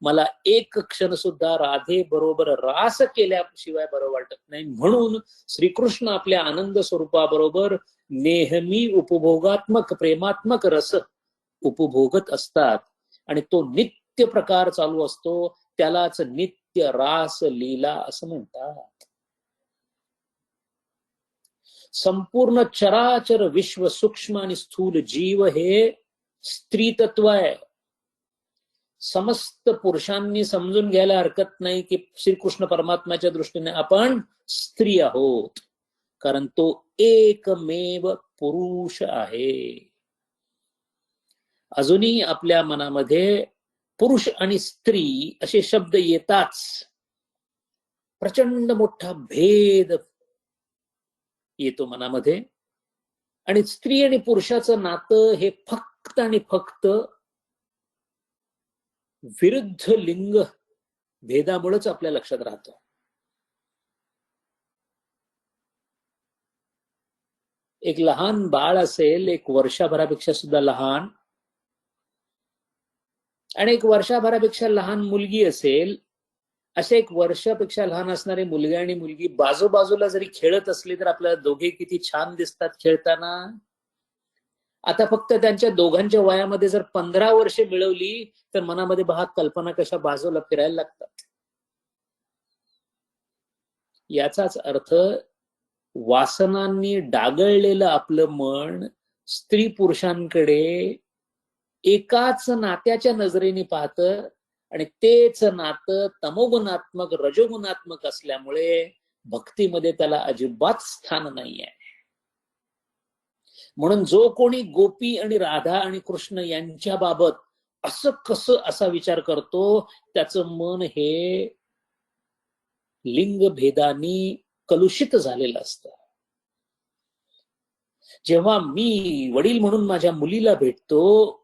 मला एक क्षण सुद्धा राधे बरोबर रास केल्याशिवाय बरं वाटत नाही. म्हणून श्रीकृष्ण आपल्या आनंद स्वरूपाबरोबर नेहमी उपभोगात्मक प्रेमात्मक रस उपभोगत असतात. आणि तो नित्य प्रकार चालू असतो, त्यालाच नित्य रास लीला असं म्हणतात. संपूर्ण चराचर विश्व सूक्ष्म आणि स्थूल जीव हे स्त्री तत्व आहे. समस्त पुरुषांनी समजून घ्यायला हरकत नाही की श्रीकृष्ण परमात्म्याच्या दृष्टीने आपण स्त्री आहोत, कारण तो एकमेव पुरुष आहे. अजूनही आपल्या मनामध्ये पुरुष आणि स्त्री असे शब्द येताच प्रचंड मोठा भेद येतो मनामध्ये. आणि स्त्री आणि पुरुषाचं नातं हे फक्त आणि फक्त विरुद्ध लिंग भेदामुळेच आपल्या लक्षात राहतं. एक लहान बाळ असेल, एक वर्षभरापेक्षा सुद्धा लहान, आणि एक वर्षाभरापेक्षा लहान मुलगी असेल, असे एक वर्षापेक्षा लहान असणारे मुलगा आणि मुलगी बाजूबाजूला जरी खेळत असले तर आपल्याला दोघे किती छान दिसतात खेळताना. आता फक्त त्यांच्या दोघांच्या वयामध्ये जर 15 वर्षे मिळवली तर मनामध्ये बहा कल्पना कशा बाजूला फिरायला लागतात. याचाच अर्थ वासनांनी डागळलेलं आपलं मन स्त्री पुरुषांकडे एकाच नात्याच्या नजरेने पाहतं आणि तेच नातं तमोगुणात्मक रजोगुणात्मक असल्यामुळे भक्तीमध्ये त्याला अजिबात स्थान नाहीये. म्हणून जो कोणी गोपी आणि राधा आणि कृष्ण यांच्या बाबत असं कसं असा विचार करतो त्याचं मन हे लिंगभेदानी कलुषित झालेलं असतं. जेव्हा मी वडील म्हणून माझ्या मुलीला भेटतो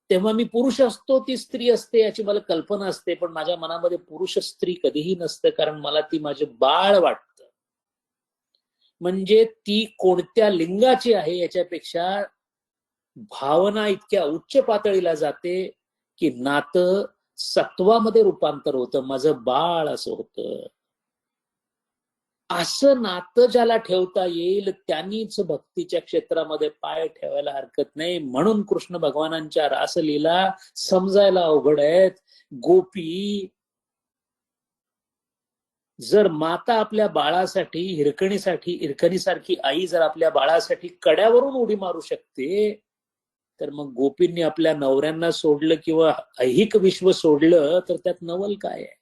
तेव्हा मी पुरुष असतो ती स्त्री असते याची मला कल्पना असते, पण माझ्या मनामध्ये पुरुष स्त्री कधीही नसतं, कारण मला ती माझे बाळ वाटतं. म्हणजे ती कोणत्या लिंगाची आहे याच्यापेक्षा भावना इतक्या उच्च पातळीला जाते की नातं सत्वामध्ये रूपांतर होतं, माझं बाळ असं होतं. असं नातं ज्याला ठेवता येईल त्यांनीच भक्तीच्या क्षेत्रामध्ये पाय ठेवायला हरकत नाही. म्हणून कृष्ण भगवानांच्या रासलीला समजायला अवघड आहेत. गोपी जर माता आपल्या बाळासाठी हिरकणीसारखी आई जर आपल्या बाळासाठी कड्यावरून उडी मारू शकते, तर मग गोपींनी आपल्या नवऱ्यांना सोडलं किंवा ऐहिक विश्व सोडलं तर त्यात नवल काय आहे.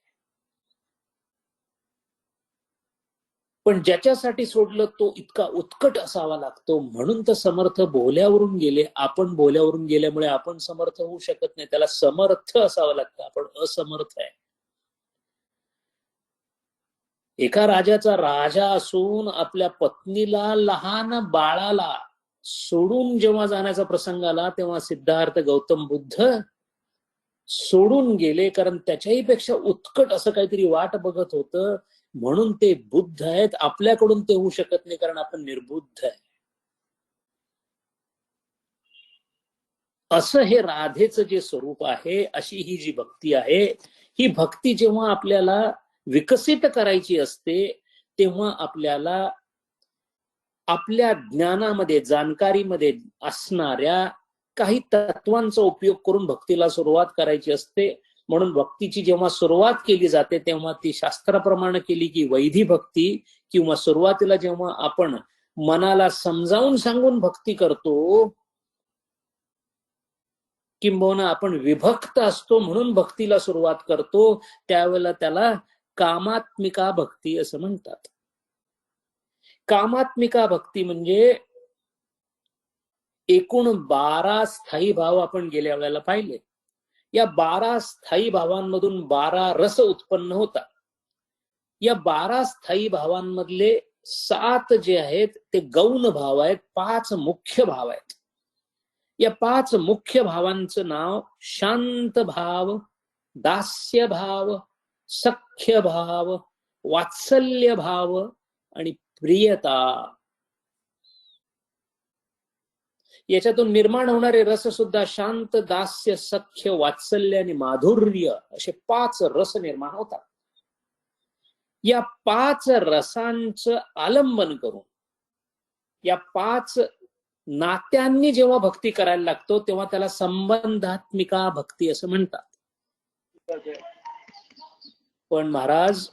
पण ज्याच्यासाठी सोडलं तो इतका उत्कट असावा लागतो. म्हणून तर समर्थ बोल्यावरून गेले. आपण बोल्यावरून गेल्यामुळे आपण समर्थ होऊ शकत नाही, त्याला समर्थ असावं लागतं. आपण असमर्थ आहे. एका राजाचा राजा असून आपल्या पत्नीला लहान बाळाला सोडून जेव्हा जाण्याचा प्रसंग आला तेव्हा सिद्धार्थ गौतम बुद्ध सोडून गेले, कारण त्याच्याही पेक्षा उत्कट असं काहीतरी वाट बघत होतं. म्हणून ते बुद्ध आहेत. आपल्याकडून ते होऊ शकत नाही कारण आपण निर्बुद्ध आहे. असं हे राधेचं जे स्वरूप आहे, अशी ही जी भक्ती आहे, ही भक्ती जेव्हा आपल्याला विकसित करायची असते तेव्हा आपल्याला आपल्या ज्ञानामध्ये जाणकारीमध्ये असणाऱ्या काही तत्वांचा उपयोग करून भक्तीला सुरुवात करायची असते. म्हणून भक्तीची जेव्हा सुरुवात केली जाते तेव्हा ती शास्त्राप्रमाणे केली की वैधी भक्ती, किंवा सुरुवातीला जेव्हा आपण मनाला समजावून सांगून भक्ती करतो, किंबहुना आपण विभक्त असतो म्हणून भक्तीला सुरुवात करतो, त्यावेळेला त्याला कामात्मिका भक्ती असं म्हणतात. कामात्मिका भक्ती म्हणजे एकूण 12 स्थायी भाव आपण गेल्या वेळेला पाहिले. या 12 स्थायी भावांमधून 12 रस उत्पन्न होतात. या 12 स्थायी भावांमधले 7 जे आहेत ते गौण भाव आहेत, 5 मुख्य भाव आहेत. या 5 मुख्य भावांचं नाव शांत भाव, दास्य भाव, सख्य भाव, वात्सल्य भाव आणि प्रियता. याच्यातून निर्माण होणारे रस सुद्धा शांत, दास्य, सख्य, वात्सल्य आणि माधुर्य असे 5 रस निर्माण होतात. या 5 रसांचं आलंबन करून या 5 नात्यांनी जेव्हा भक्ती करायला लागतो तेव्हा त्याला संबंधात्मिका भक्ती असं म्हणतात. पण महाराज,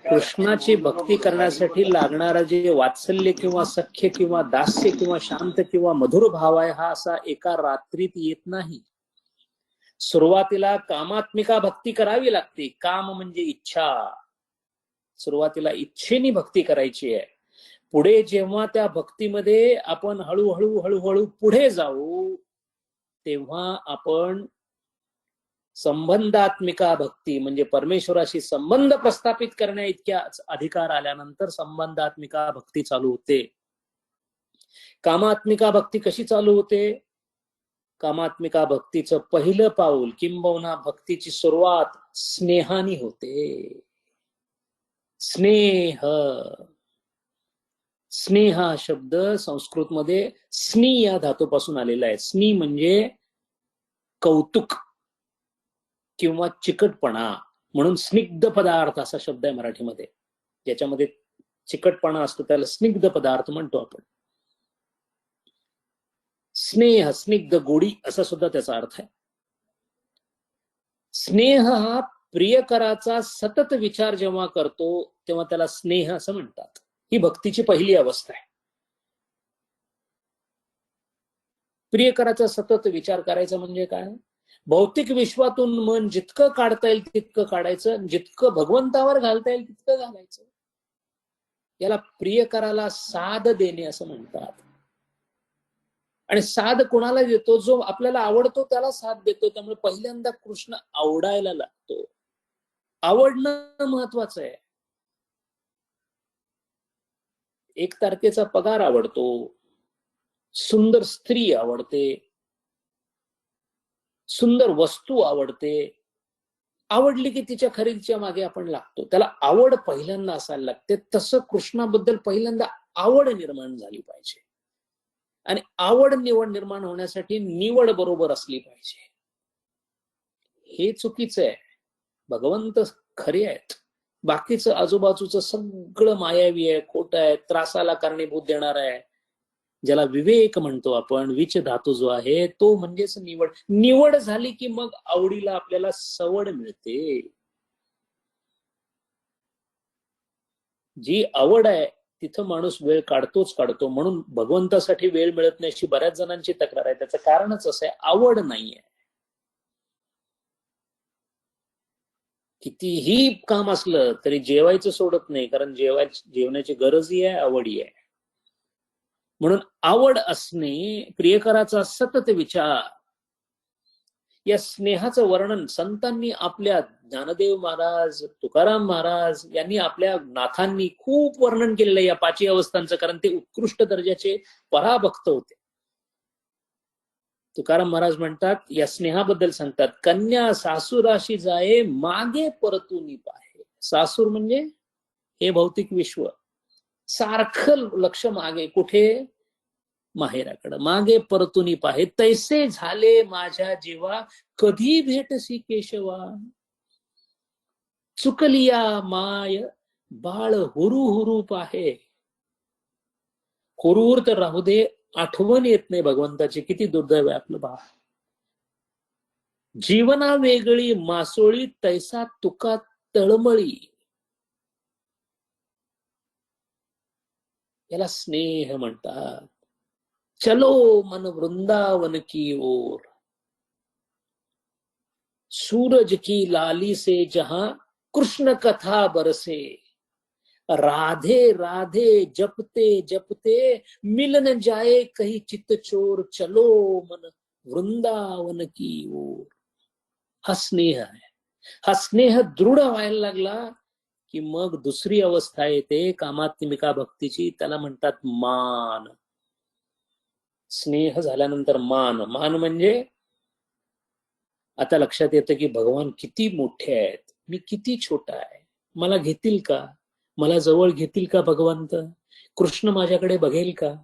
कृष्णाची भक्ती करण्यासाठी लागणारा जे वात्सल्य किंवा सख्य किंवा दास्य किंवा शांत किंवा मधुर भाव आहे, हा असा एका रात्रीत येत नाही. सुरुवातीला कामात्मिका भक्ती करावी लागते. काम म्हणजे इच्छा. सुरुवातीला इच्छेने भक्ती करायची आहे. पुढे जेव्हा त्या भक्तीमध्ये आपण हळूहळू पुढे जाऊ तेव्हा आपण संबंधात्मिका भक्ती म्हणजे परमेश्वराशी संबंध प्रस्थापित करण्या इतक्या अधिकार आल्यानंतर संबंधात्मिका भक्ती चालू होते. कामात्मिका भक्ती कशी चालू होते? कामात्मिका भक्तीचं पहिलं पाऊल किंबहुना भक्तीची सुरुवात स्नेहाने होते. स्नेह. स्नेह हा शब्द संस्कृतमध्ये स्नी या धातूपासून आलेला आहे. स्नी म्हणजे कौतुक. किंवा चिकटपणा, म्हणून स्निग्ध पदार्थ असा शब्द आहे मराठीमध्ये, ज्याच्यामध्ये चिकटपणा असतो त्याला स्निग्ध पदार्थ म्हणतो आपण. स्नेह, स्निग्ध, गोडी असा सुद्धा त्याचा अर्थ आहे. स्नेह हा प्रियकराचा सतत विचार जेव्हा करतो तेव्हा त्याला स्नेह असं म्हणतात. ही भक्तीची पहिली अवस्था आहे. प्रियकराचा सतत विचार करायचा म्हणजे काय? भौतिक विश्वातून मन जितकं काढता येईल तितकं काढायचं, जितकं भगवंतावर घालता येईल तितकं घालायचं. याला प्रियकराला साध देणे असं म्हणतात. आणि साध कोणाला देतो? जो आपल्याला आवडतो त्याला साथ देतो. त्यामुळे पहिल्यांदा कृष्ण आवडायला लागतो. आवडणं महत्वाचं आहे. 1 तारखेचा पगार आवडतो, सुंदर स्त्री आवडते, सुंदर वस्तू आवडते. आवडली की तिच्या खरेदीच्या मागे आपण लागतो. त्याला आवड पहिल्यांदा असायला लागते. तसं कृष्णाबद्दल पहिल्यांदा आवड निर्माण झाली पाहिजे. आणि आवड निवड निर्माण होण्यासाठी निवड बरोबर असली पाहिजे. हे चुकीचं आहे. भगवंत खरे आहेत, बाकीचं आजूबाजूचं सगळं मायावी आहे, खोटं आहे, त्रासाला कारणीभूत देणार आहे. ज्याला विवेक म्हणतो आपण, विच धातू जो आहे तो म्हणजेच निवड. निवड झाली की मग आवडीला आपल्याला सवड मिळते. जी आवड आहे तिथं माणूस वेळ काढतोच काढतो. म्हणून भगवंतासाठी वेळ मिळत नाही अशी बऱ्याच जणांची तक्रार आहे. त्याचं कारणच असं आहे, आवड नाहीये. कितीही काम असलं तरी जेवायचं सोडत नाही, कारण जेवण्याची गरजही आहे, आवडही आहे. म्हणून आवड असणे, प्रियकराचा सतत विचार, या स्नेहाचं वर्णन संतांनी, आपल्या ज्ञानदेव महाराज, तुकाराम महाराज यांनी, आपल्या नाथांनी खूप वर्णन केलेलं आहे या 5 अवस्थांचं, कारण ते उत्कृष्ट दर्जाचे पराभक्त होते. तुकाराम महाराज म्हणतात, या स्नेहाबद्दल सांगतात, कन्या सासुराशी जाये मागे परतूनी पाहे. सासूर म्हणजे हे भौतिक विश्व. सारखं लक्ष मागे, कुठे? माहेराकडं. मागे परतूनी पाहे, तैसे झाले माझ्या जीवा, कधी भेटसी केशवा. चुकलिया माय बाळ हुरू हुरू पाहे. हुरूर तर राहू दे, आठवण येत नाही भगवंताची. किती दुर्दैव आहे आपलं बाळ. जीवना वेगळी मासोळी, तैसा तुका तळमळी. याला स्नेह म्हणतात. चलो मन वृंदावन की ओर, सूरज की लाली से जहां कृष्ण कथा बरसे, राधे राधे जपते जपते मिल न जाए कहीं चित्त चोर, चलो मन वृंदावन की ओर. हा स्नेह आहे. हा स्नेह दृढ व्हायला लागला की मग दुसरी अवस्था येते कामात्मिका भक्तीची, त्याला म्हणतात मान. स्नेह झाल्यानंतर मान. मान म्हणजे आता लक्षात येतं की भगवान किती मोठे आहेत, मी किती छोटा आहे. मला घेतील का? मला जवळ घेतील का भगवंत? कृष्ण माझ्याकडे बघेल का?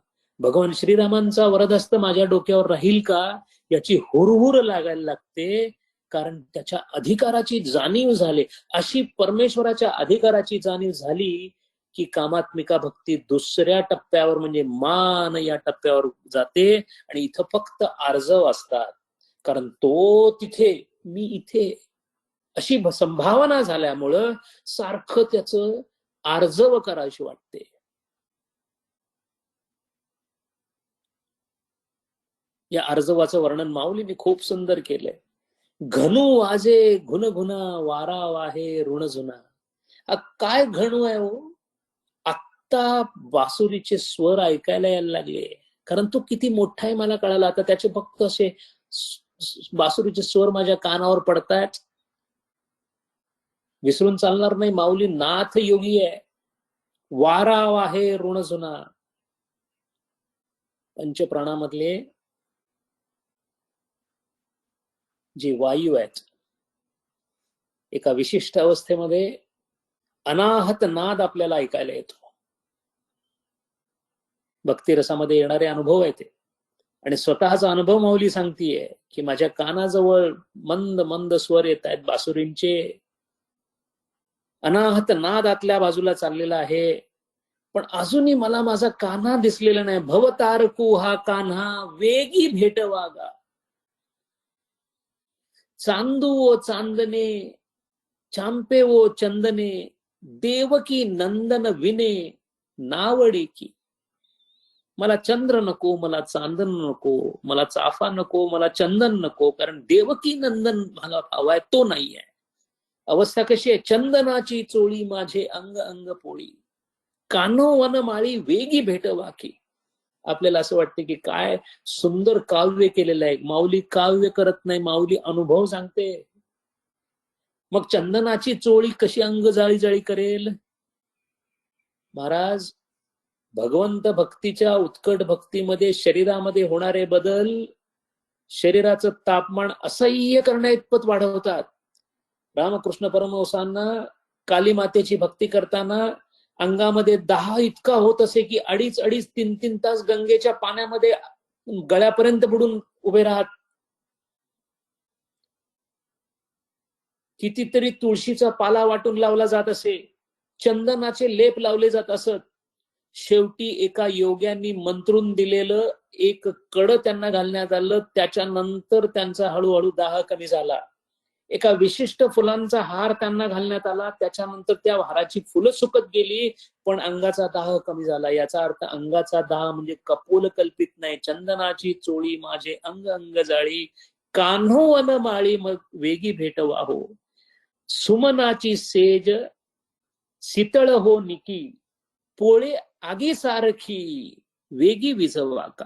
भगवान श्रीरामांचा वरदहस्त माझ्या डोक्यावर राहील का? याची हुरहुर लागायला लागते. कारण त्याच्या अधिकाराची जाणीव झाली. अशी परमेश्वराच्या अधिकाराची जाणीव झाली की कामात्मिका भक्ती दुसऱ्या टप्प्यावर म्हणजे मान या टप्प्यावर जाते. आणि इथं फक्त आर्जव असतात, कारण तो तिथे, मी इथे, अशी संभावना झाल्यामुळं सारखं त्याचं आर्जव करायची वाटते. या आर्जवाचं वर्णन माऊलींनी खूप सुंदर केलंय. घनू वाजे घुन घुना, वारा वाहे ऋण जुना. काय घणू आहे हो? आत्ता बासुरीचे स्वर ऐकायला यायला लागले, कारण तो किती मोठा आहे मला कळालं. आता त्याचे फक्त असे बासुरीचे स्वर माझ्या कानावर पडतायत. विसरून चालणार नाही, माऊली नाथ योगी आहे. वारा आहे ऋण जुना. पंचप्राणामधले जे वायू आहेत, एका विशिष्ट अवस्थेमध्ये अनाहत नाद आपल्याला ऐकायला येतो. भक्तिरसामध्ये येणारे अनुभव आहे ते. आणि स्वतःचा अनुभव माऊली सांगतीये की माझ्या कानाजवळ मंद मंद स्वर येत आहेत बासुरींचे, अनाहत नाद आतल्या बाजूला चाललेला आहे, पण अजूनही मला माझा कान्हा दिसलेला नाही. भवतारकू हा कान्हा वेगी भेटवागा, चांदू ओ चांदने चांपे ओ चंदने, देवकी नंदन विने नावडे की. मला चंद्र नको, मला चांदन नको, मला चाफा नको, मला चंदन नको, कारण देवकी नंदन मला हवाय तो नाहीये. अवस्था कशी आहे? चंदनाची चोळी माझे अंग अंग पोळी, कानो वन माळी वेगी भेटवा की. आपल्याला असं वाटतं की काय सुंदर काव्य केलेलं आहे. माऊली काव्य करत नाही, माऊली अनुभव सांगते. मग चंदनाची चोळी कशी अंग जाळी जाळी करेल? महाराज, भगवंत भक्तीच्या उत्कट भक्तीमध्ये शरीरामध्ये होणारे बदल शरीराचं तापमान असह्य करण्या इतपत वाढवतात. रामकृष्ण परमहंसांना काली मातेची भक्ती करताना अंगामध्ये दाह इतका होत असे की 2.5-3 तास गंगेच्या पाण्यामध्ये गळ्यापर्यंत बुडून उभे राहत. कितीतरी तुळशीचा पाला वाटून लावला जात असे, चंदनाचे लेप लावले जात असत. शेवटी एका योग्यांनी मंत्रून दिलेलं एक कड त्यांना घालण्यात आलं. त्याच्यानंतर त्यांचा हळूहळू दाह कमी झाला. एका विशिष्ट फुलांचा हार त्यांना घालण्यात आला. त्याच्यानंतर त्या हाराची फुलं सुकत गेली, पण अंगाचा दाह कमी झाला. याचा अर्थ अंगाचा दाह म्हणजे कपोल कल्पित नाही. चंदनाची चोळी माझे अंग अंग जाळी, कान्हो वन माळी मग वेगी भेटवा हो, सुमनाची सेज शीतळ हो निकी, पोळे आगी सारखी वेगी विझवा का.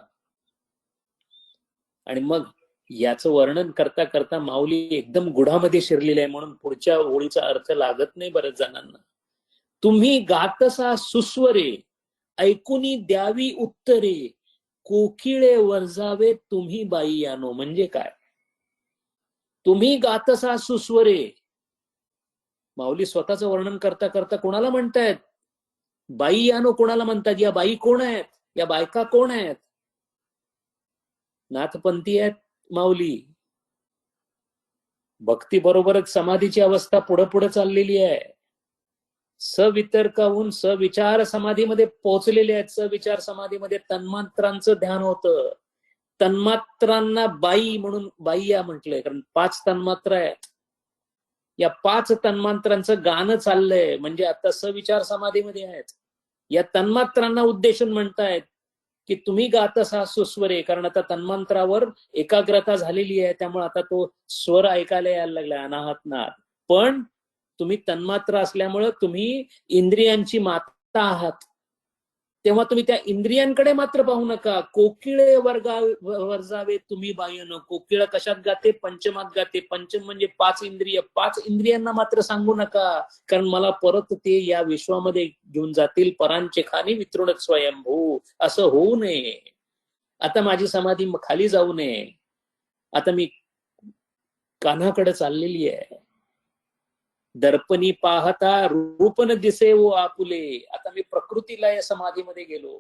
आणि मग याचं वर्णन करता करता माऊली एकदम गुढामध्ये शिरलेले आहे, म्हणून पुढच्या ओळीचा अर्थ लागत नाही बऱ्याच जणांना. तुम्ही गातसा सुस्वरे, ऐकुनी द्यावी उत्तरे, कोकिळे वर्जावे तुम्ही बाई यानो. म्हणजे काय? तुम्ही गातसा सुस्वरे, माऊली स्वतःचं वर्णन करता करता कोणाला म्हणतायत? बाई यानो कोणाला म्हणतात? या बाई कोण आहेत? या बायका कोण आहेत? नाथपंथी आहेत माऊली. भक्ती बरोबरच समाधीची अवस्था पुढे पुढे चाललेली आहे. सवितर्क सविचार समाधीमध्ये पोहोचलेले आहेत. सविचार समाधीमध्ये तन्मात्रांचं ध्यान होतं. तन्मात्रांना बाई म्हणून बाह्या म्हटलंय, कारण 5 तन्मात्रा आहेत. या 5 तन्मात्रांचं गाणं चाललंय, म्हणजे आता सविचार समाधीमध्ये आहेत. या तन्मात्रांना उद्देशून म्हणतायत की तुम्ही गातसा सुस्वरे, कारण आता तन्मांत्रावर एकाग्रता झालेली आहे, त्यामुळे आता तो स्वर ऐकायला यायला लागला अनाहत नाद. पण तुम्ही तन्मात्र असल्यामुळे तुम्ही इंद्रियांची माता आहात, तेव्हा तुम्ही त्या इंद्रियांकडे मात्र पाहू नका. कोकिळे वर्जावे तुम्ही बायन. कोकिळ कशात गाते? पंचमात गाते. पंचम म्हणजे 5 इंद्रिय. 5 इंद्रियांना मात्र सांगू नका, कारण मला परत ते या विश्वामध्ये घेऊन जातील. परांचे खानी वितृणत स्वयंभू. असं होऊ नये. आता माझी समाधी खाली जाऊ नये. आता मी कान्हाकडे चाललेली आहे. दर्पणी पाहता रूपन दिसे वो आपुले. आता मी प्रकृतीला या समाधीमध्ये गेलो.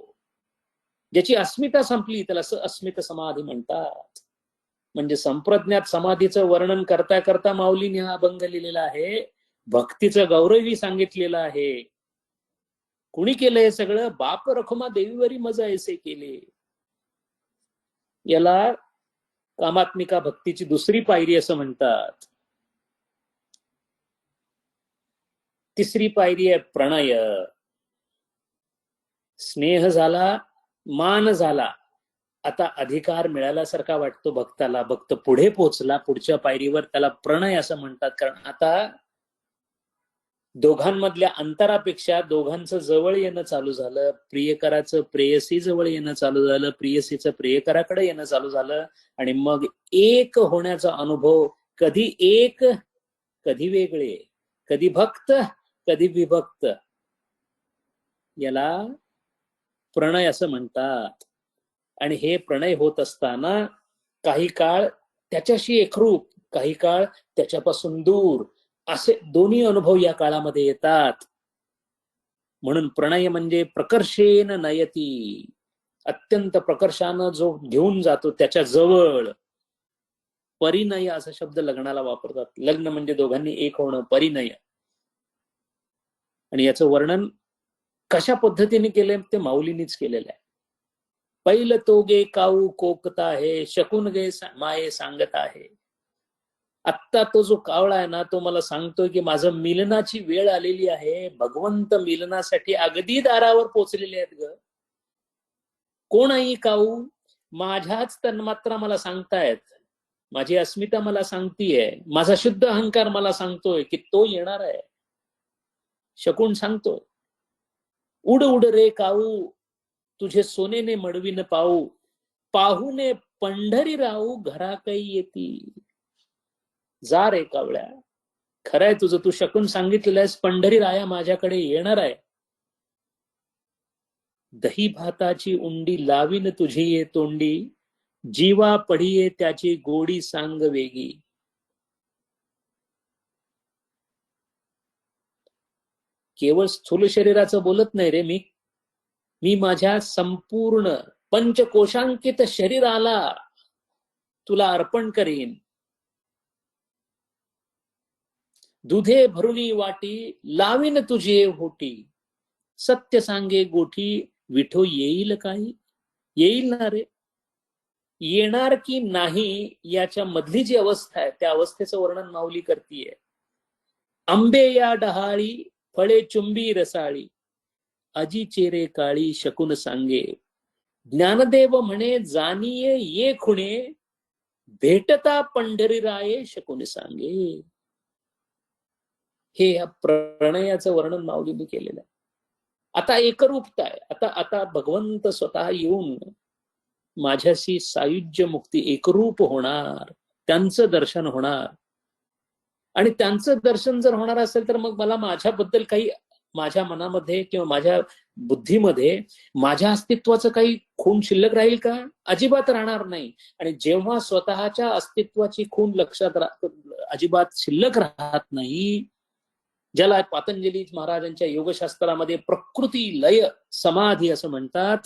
ज्याची अस्मिता संपली त्याला अस्मित समाधी म्हणतात. म्हणजे संप्रज्ञात समाधीचं वर्णन करता करता माऊलीने हा अभंग लिहिलेला आहे. भक्तीचं गौरवही सांगितलेलं आहे. कुणी केलं हे सगळं? बाप रखुमा देवीवरी मजा ऐसे केले. याला कामात्मिका भक्तीची दुसरी पायरी असं म्हणतात. तिसरी पायरी आहे प्रणय. स्नेह झाला, मान झाला, आता अधिकार मिळाल्यासारखा वाटतो भक्ताला. भक्त पुढे पोहोचला पुढच्या पायरीवर, त्याला प्रणय असं म्हणतात. कारण आता दोघांमधल्या अंतरापेक्षा दोघांचं जवळ येणं चालू झालं. प्रियकराचं प्रेयसी जवळ येणं चालू झालं, प्रेयसीचं प्रियकराकडे येणं चालू झालं. आणि मग एक होण्याचा अनुभव. कधी एक, कधी वेगळे, कधी भक्त, कधी विभक्त. याला प्रणय असं म्हणतात. आणि हे प्रणय होत असताना काही काळ त्याच्याशी एकरूप, काही काळ त्याच्यापासून दूर, असे दोन्ही अनुभव या काळामध्ये येतात. म्हणून प्रणय म्हणजे प्रकर्षेन नयती. अत्यंत प्रकर्षानं जो घेऊन जातो त्याच्या जवळ. परिणय असा शब्द लग्नाला वापरतात. लग्न म्हणजे दोघांनी एक होणं, परिणय. आणि याचं वर्णन कशा पद्धतीने केलंय ते माऊलींनीच केलेलं आहे. पैल तो गे काऊ कोकता आहे, शकून गे माये सांगत आहे. आत्ता तो जो कावळा आहे ना, तो मला सांगतोय की माझं मिलनाची वेळ आलेली आहे. भगवंत मिलनासाठी अगदी दारावर पोचलेले आहेत ग. कोणही काऊ, माझ्याच तन्मात्रा मला सांगतायत, माझी अस्मिता मला सांगतीये, माझा शुद्ध अहंकार मला सांगतोय की तो येणार आहे. शकून सांगतोय, उड उड रे काऊ, तुझे सोनेने मडवीन पाऊ, पाहुने पंढरी राहू घरा काही येती. जा रे कावळ्या, खरंय तुझं, तू शकून सांगितलेलं आहेस, पंढरी राया माझ्याकडे येणार आहे. दही भाताची उंडी लावीन तुझी ये तोंडी, जीवा पडिये त्याची गोडी सांग वेगी. केवळ स्थूल शरीराचं बोलत नाही रे मी माझ्या संपूर्ण पंचकोशांकित शरीराला तुला अर्पण करीन. दुधे भरुनी वाटी लावीन तुझे होटी, सत्य सांगे गोठी विठो येईल काही. येईल ना रे. येणार की नाही याच्या मधली जी अवस्था आहे त्या अवस्थेचं वर्णन माऊली करतीये. आंबे या डहाळी फळे चुंबी रसाळी, अजी चेरे काळी शकून सांगे. ज्ञानदेव म्हणे जाणीये ये खुणे, भेटता पंढरी राये शकून सांगे. हे या प्रणयाचं वर्णन माऊलींनी केलेलं आहे. आता एकरूपता आहे. आता आता भगवंत स्वतः येऊन माझ्याशी सायुज्य मुक्ती एकरूप होणार, त्यांचं दर्शन होणार. आणि त्यांचं दर्शन जर होणार असेल तर मग मला माझ्याबद्दल काही, माझ्या मनामध्ये किंवा माझ्या बुद्धीमध्ये माझ्या अस्तित्वाचं काही खूण शिल्लक राहील का? अजिबात राहणार नाही. आणि जेव्हा स्वतःच्या अस्तित्वाची खूण लक्षात अजिबात शिल्लक राहत नाही, ज्याला पातंजली महाराजांच्या योगशास्त्रामध्ये प्रकृती लय समाधी असं म्हणतात,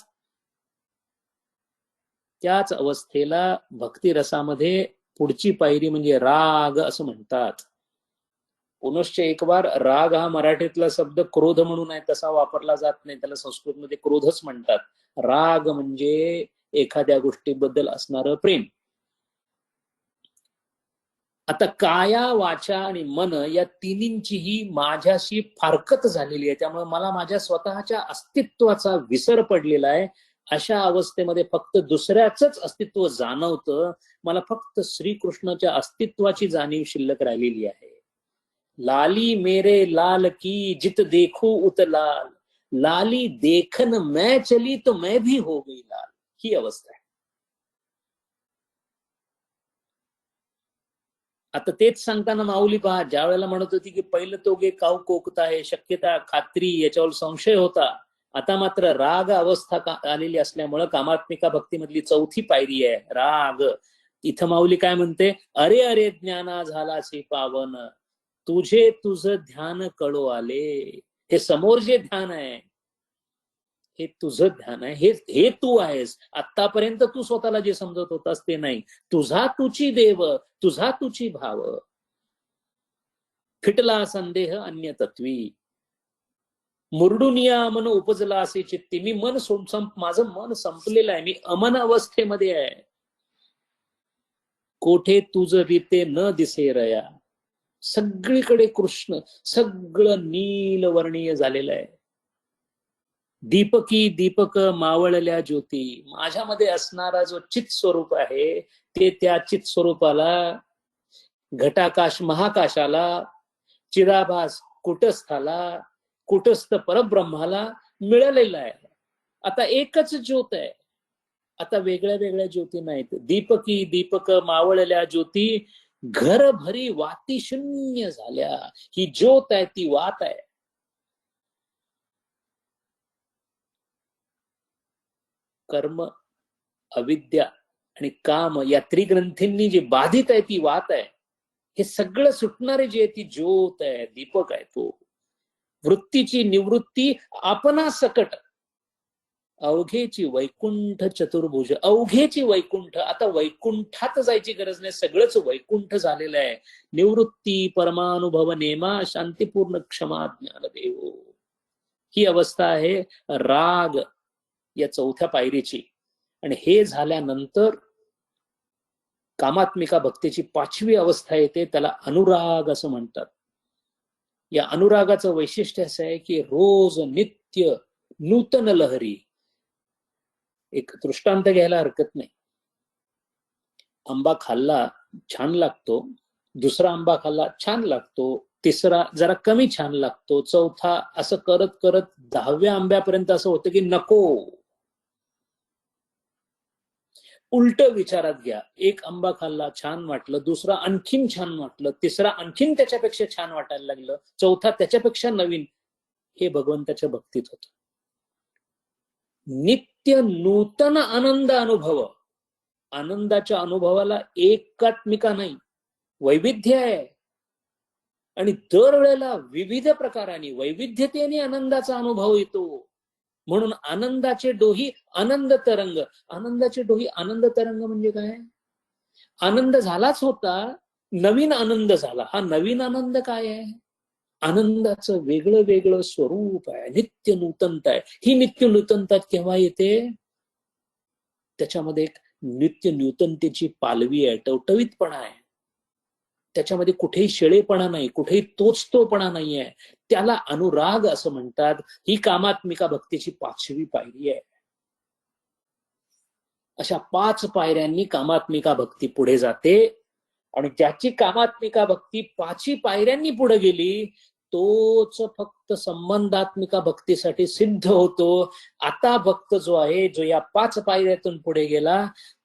त्याच अवस्थेला भक्ती रसामध्ये पुढची पायरी म्हणजे राग असं म्हणतात. पुनश्च एक बार, राग हा मराठीतला शब्द क्रोध म्हणून आहे तसा वापरला जात नाही, त्याला संस्कृतमध्ये क्रोधच म्हणतात. राग म्हणजे एखाद्या गोष्टीबद्दल असणारं प्रेम. आता काया वाचा आणि मन या तिन्हींचीही माझ्याशी फारकत झालेली आहे. त्यामुळे मला माझ्या स्वतःच्या अस्तित्वाचा विसर पडलेला आहे. अशा अवस्थेमध्ये फक्त दुसऱ्याच अस्तित्व जाणवतं. मला फक्त श्रीकृष्णाच्या अस्तित्वाची जाणीव शिल्लक राहिलेली आहे. लाली मेरे लाल की जित देखू उत लाल, लाली देखन मैं चली तो मैं भी हो गई लाल. ही अवस्था आहे. आता तेच सांगताना माऊली पहा, ज्या वेळेला म्हणत होती की पहिलं तो गे काऊ कोकता आहे, शक्यता खात्री याच्यावर संशय होता. आता मात्र राग अवस्था आलेली असल्यामुळं कामात्मिका भक्तीमधली चौथी पायरी आहे राग. इथं माऊली काय म्हणते, अरे अरे ज्ञाना झालासी पावन, तुझे तुझं ध्यान कळो आले. हे समोर जे ध्यान आहे हे तुझं ध्यान आहे, हे तू आहेस. आतापर्यंत तू स्वतःला जे समजत होतास ते नाही. तुझा तुची देव, तुझा तुची भाव, फिटला संदेह अन्य तत्वी, मुरडुनिया मन उपजला असे चित्ती. मी माझं मन संपलेलं आहे, मी अमन अवस्थेमध्ये आहे. कोठे तुझ रीते न दिसे रया, सगळीकडे कृष्ण, सगळं नील वर्णीय झालेलं आहे. दीपकी दीपक मावळल्या ज्योती, माझ्यामध्ये असणारा जो चित स्वरूप आहे ते त्या चित स्वरूपाला, घटाकाश महाकाशाला, चिदाभास कुटस्थाला, कुटस्थ परब्रह्माला मिळालेला आहे. आता एकच ज्योत आहे. आता वेगळ्या वेगळ्या ज्योती नाहीत. दीपकी दीपक मावळल्या ज्योती घरभरी वाती शून्य झाल्या. ही ज्योत आहे, ती वात आहे. कर्म, अविद्या आणि काम या त्रिग्रंथींनी जी बाधित आहे ती वात आहे. हे सगळं सुटणारे जे ती ज्योत आहे, दीपक आहे तो. वृत्तीची निवृत्ती आपणा सकट अवघेची वैकुंठ चतुर्भुज, अवघेची वैकुंठ. आता वैकुंठात जायची गरज नाही, सगळंच वैकुंठ झालेलं आहे. निवृत्ती परमानुभव नेमा शांतीपूर्ण क्षमा ज्ञान देव, ही अवस्था आहे राग या चौथ्या पायरीची. आणि हे झाल्यानंतर कामात्मिका भक्तीची 5वी अवस्था येते, त्याला अनुराग असं म्हणतात. या अनुरागाचं वैशिष्ट्य असं आहे की रोज नित्य नूतन लहरी. एक दृष्टांत घ्यायला हरकत नाही. आंबा खाल्ला छान लागतो, दुसरा आंबा खाल्ला छान लागतो, तिसरा जरा कमी छान लागतो, चौथा, असं करत करत 10व्या आंब्यापर्यंत असं होतं की नको. उलट विचारात घ्या, एक आंबा खाल्ला छान वाटलं, दुसरा आणखीन छान वाटलं, तिसरा आणखीन त्याच्यापेक्षा छान वाटायला लागलं, चौथा त्याच्यापेक्षा नवीन. हे भगवंताच्या भक्तीत होत. नित्य नूतन आनंद अनुभव. आनंदाच्या अनुभवाला एकात्मिका नाही, वैविध्य आहे. आणि दरवेळेला विविध प्रकाराने वैविध्यतेने आनंदाचा अनुभव येतो. म्हणून आनंदाचे डोही आनंद तरंग. आनंदाचे डोही आनंद तरंग म्हणजे काय? आनंद झालाच होता, नवीन आनंद झाला. हा नवीन आनंद काय आहे? आनंदाचं वेगळं वेगळं स्वरूप आहे, नित्य नूतनता आहे. ही नित्य नूतनता केव्हा येते? त्याच्यामध्ये एक नित्य नूतनतेची पालवी आहे, टवटवीतपणा आहे. त्याच्यामध्ये कुठेही शेळेपणा नाही, कुठेही तोचतोपणा नाही आहे. त्याला अनुराग असं म्हणतात. ही कामात्मिका भक्तीची 5वी पायरी आहे. अशा 5 पायऱ्यांनी कामात्मिका भक्ती पुढे जाते. आणि ज्याची कामात्मिका भक्ती 5ही पायऱ्यांनी पुढे गेली, तोच फक्त संबंधात्मिका भक्तीसाठी सिद्ध होतो. आता भक्त जो आहे, जो या 5 पायऱ्यातून पुढे गेला,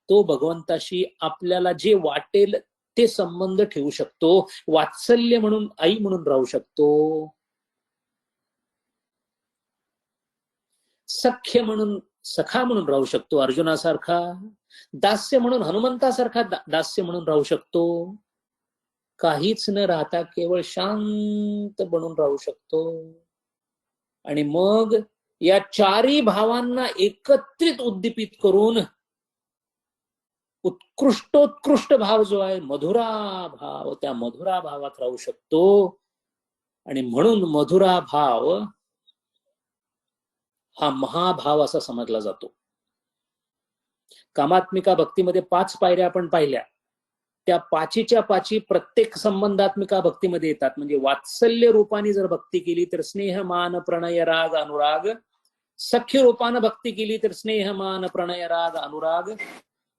तो भगवंताशी आपल्याला जे वाटेल ते संबंध ठेवू शकतो. वात्सल्य म्हणून आई म्हणून राहू शकतो, सख्य म्हणून सखा म्हणून राहू शकतो अर्जुनासारखा, दास्य म्हणून हनुमंतासारखा दास्य म्हणून राहू शकतो, काहीच न राहता केवळ शांत बनून राहू शकतो. आणि मग या 4ही भावांना एकत्रित उद्दीपित करून उत्कृष्टोत्कृष्ट भाव जो आहे मधुरा भाव, त्या मधुरा भावात राहू शकतो. आणि म्हणून मधुरा भाव हा महाभाव असा समजला जातो. कामात्मिका भक्तीमध्ये 5 पायऱ्या आपण पाहिल्या, त्या 5च्या 5 प्रत्येक संबंधात्मिका भक्तीमध्ये येतात. म्हणजे वात्सल्य रूपाने जर भक्ती केली तर स्नेह मान प्रणय राग अनुराग, सख्य रूपानं भक्ती केली तर स्नेह मान प्रणय राग अनुराग,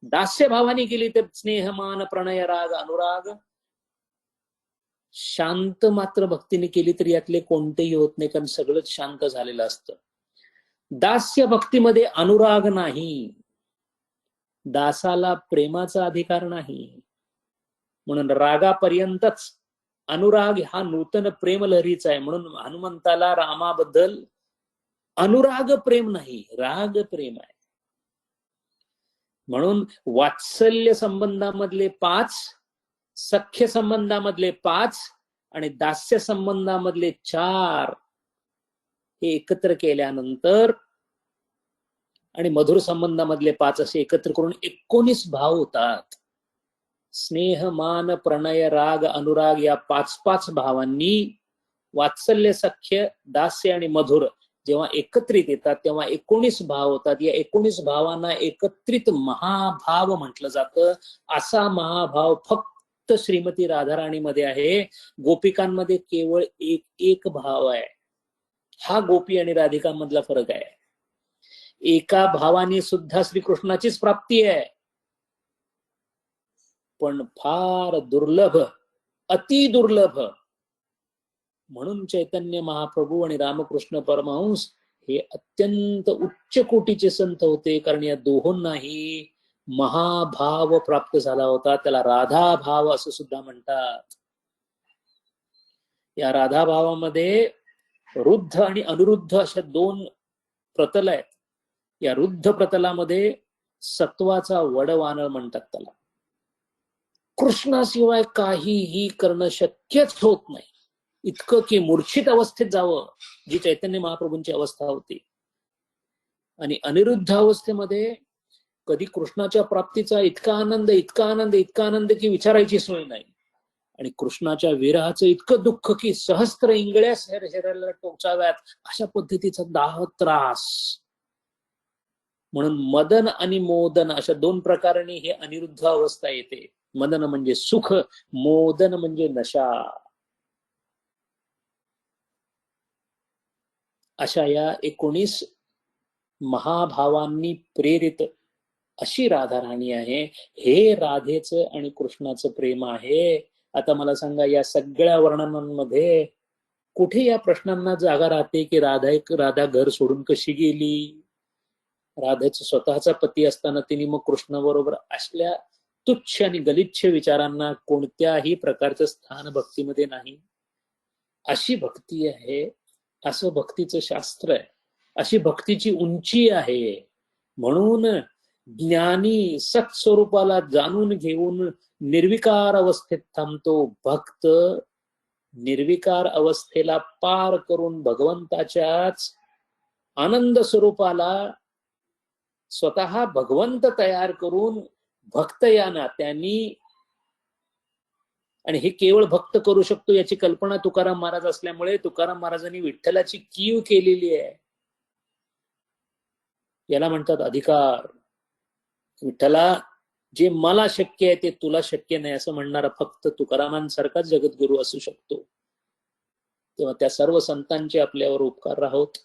दास्य भावाने केली तर स्नेह मान प्रणय राग अनुराग, शांत मात्र भक्तीने केली तर यातले कोणतेही होत नाही, कारण सगळंच शांत झालेलं असतं. दास्य भक्तीमध्ये अनुराग नाही, दासाला प्रेमाचा अधिकार नाही. म्हणून रागापर्यंतच अनुराग हा नूतन प्रेम लहरीचा आहे. म्हणून हनुमंताला रामाबद्दल अनुराग प्रेम नाही, राग प्रेम आहे. म्हणून वात्सल्य संबंधामधले 5, सख्य संबंधामधले 5 आणि दास्य संबंधामधले 4 हे एकत्र केल्यानंतर आणि मधुर संबंधामधले 5 असे एकत्र करून 19 भाव होतात. स्नेह मान प्रणय राग अनुराग या 5 भावांनी वात्सल्य सख्य दास्य आणि मधुर जेव्हा एकत्रित येतात तेव्हा 19 भाव होतात. या 19 भावांना एकत्रित महाभाव म्हटलं जातं. असा महाभाव फक्त श्रीमती राधाराणीमध्ये आहे. गोपिकांमध्ये केवळ एक भाव आहे. हा गोपी आणि राधिकांमधला फरक आहे. एका भावाने सुद्धा श्रीकृष्णाचीच प्राप्ती आहे, पण फार दुर्लभ, अति दुर्लभ. म्हणून चैतन्य महाप्रभू आणि रामकृष्ण परमहंस हे अत्यंत उच्च कोटीचे संत होते, कारण या दोहोंनाही महाभाव प्राप्त झाला होता. त्याला राधा भाव असं सुद्धा म्हणतात. या राधा भावामध्ये रुद्ध आणि अनिरुद्ध अशा 2 प्रतल आहेत. या रुद्ध प्रतलामध्ये सत्वाचा वडवानळ म्हणतात त्याला. कृष्णाशिवाय काहीही करणं शक्यच होत नाही, इतकं की मूर्छित अवस्थेत जावं, जी चैतन्य महाप्रभूंची अवस्था होती. आणि अनिरुद्ध अवस्थेमध्ये कधी कृष्णाच्या प्राप्तीचा इतका आनंद इतका आनंद इतका आनंद की विचारायची सोय नाही, आणि कृष्णाच्या विरहाचं इतकं दुःख की सहस्त्र इंगळ्या शरीराला टोचाव्यात अशा पद्धतीचा दाह त्रास. म्हणून मदन आणि मोदन अशा दोन प्रकारांनी हे अनिरुद्ध अवस्था येते. मदन म्हणजे सुख, मोदन म्हणजे नशा. अशा या 19 महाभावांनी प्रेरित अशी राधाराणी आहे. हे राधेचं आणि कृष्णाचं प्रेम आहे. आता मला सांगा, या सगळ्या वर्णनांमध्ये कुठे या प्रश्नांना जागा राहते की राधा घर सोडून कशी गेली? राधेचा स्वतःचा पती असताना तिने मग कृष्णाबरोबर असल्या तुच्छ आणि गलिच्छ विचारांना कोणत्याही प्रकारचं स्थान भक्तीमध्ये नाही. अशी भक्ती आहे, असं भक्तीचं शास्त्र आहे, अशी भक्तीची उंची आहे. म्हणून ज्ञानी सत्स्वरूपाला जाणून घेऊन निर्विकार अवस्थेत थांबतो भक्त. निर्विकार अवस्थेला पार करून भगवंताच्याच आनंद स्वरूपाला स्वतः भगवंत तयार करून भक्त या नात्यांनी, आणि हे केवळ भक्त करू शकतो याची कल्पना तुकाराम महाराज असल्यामुळे तुकाराम महाराजांनी विठ्ठलाची कीव केलेली आहे. याला म्हणतात अधिकार. विठ्ठला, जे मला शक्य आहे ते तुला शक्य नाही असं म्हणणारा फक्त तुकारामांसारखाच जगद्गुरु असू शकतो. तेव्हा त्या सर्व संतांचे आपल्यावर उपकार राहोत,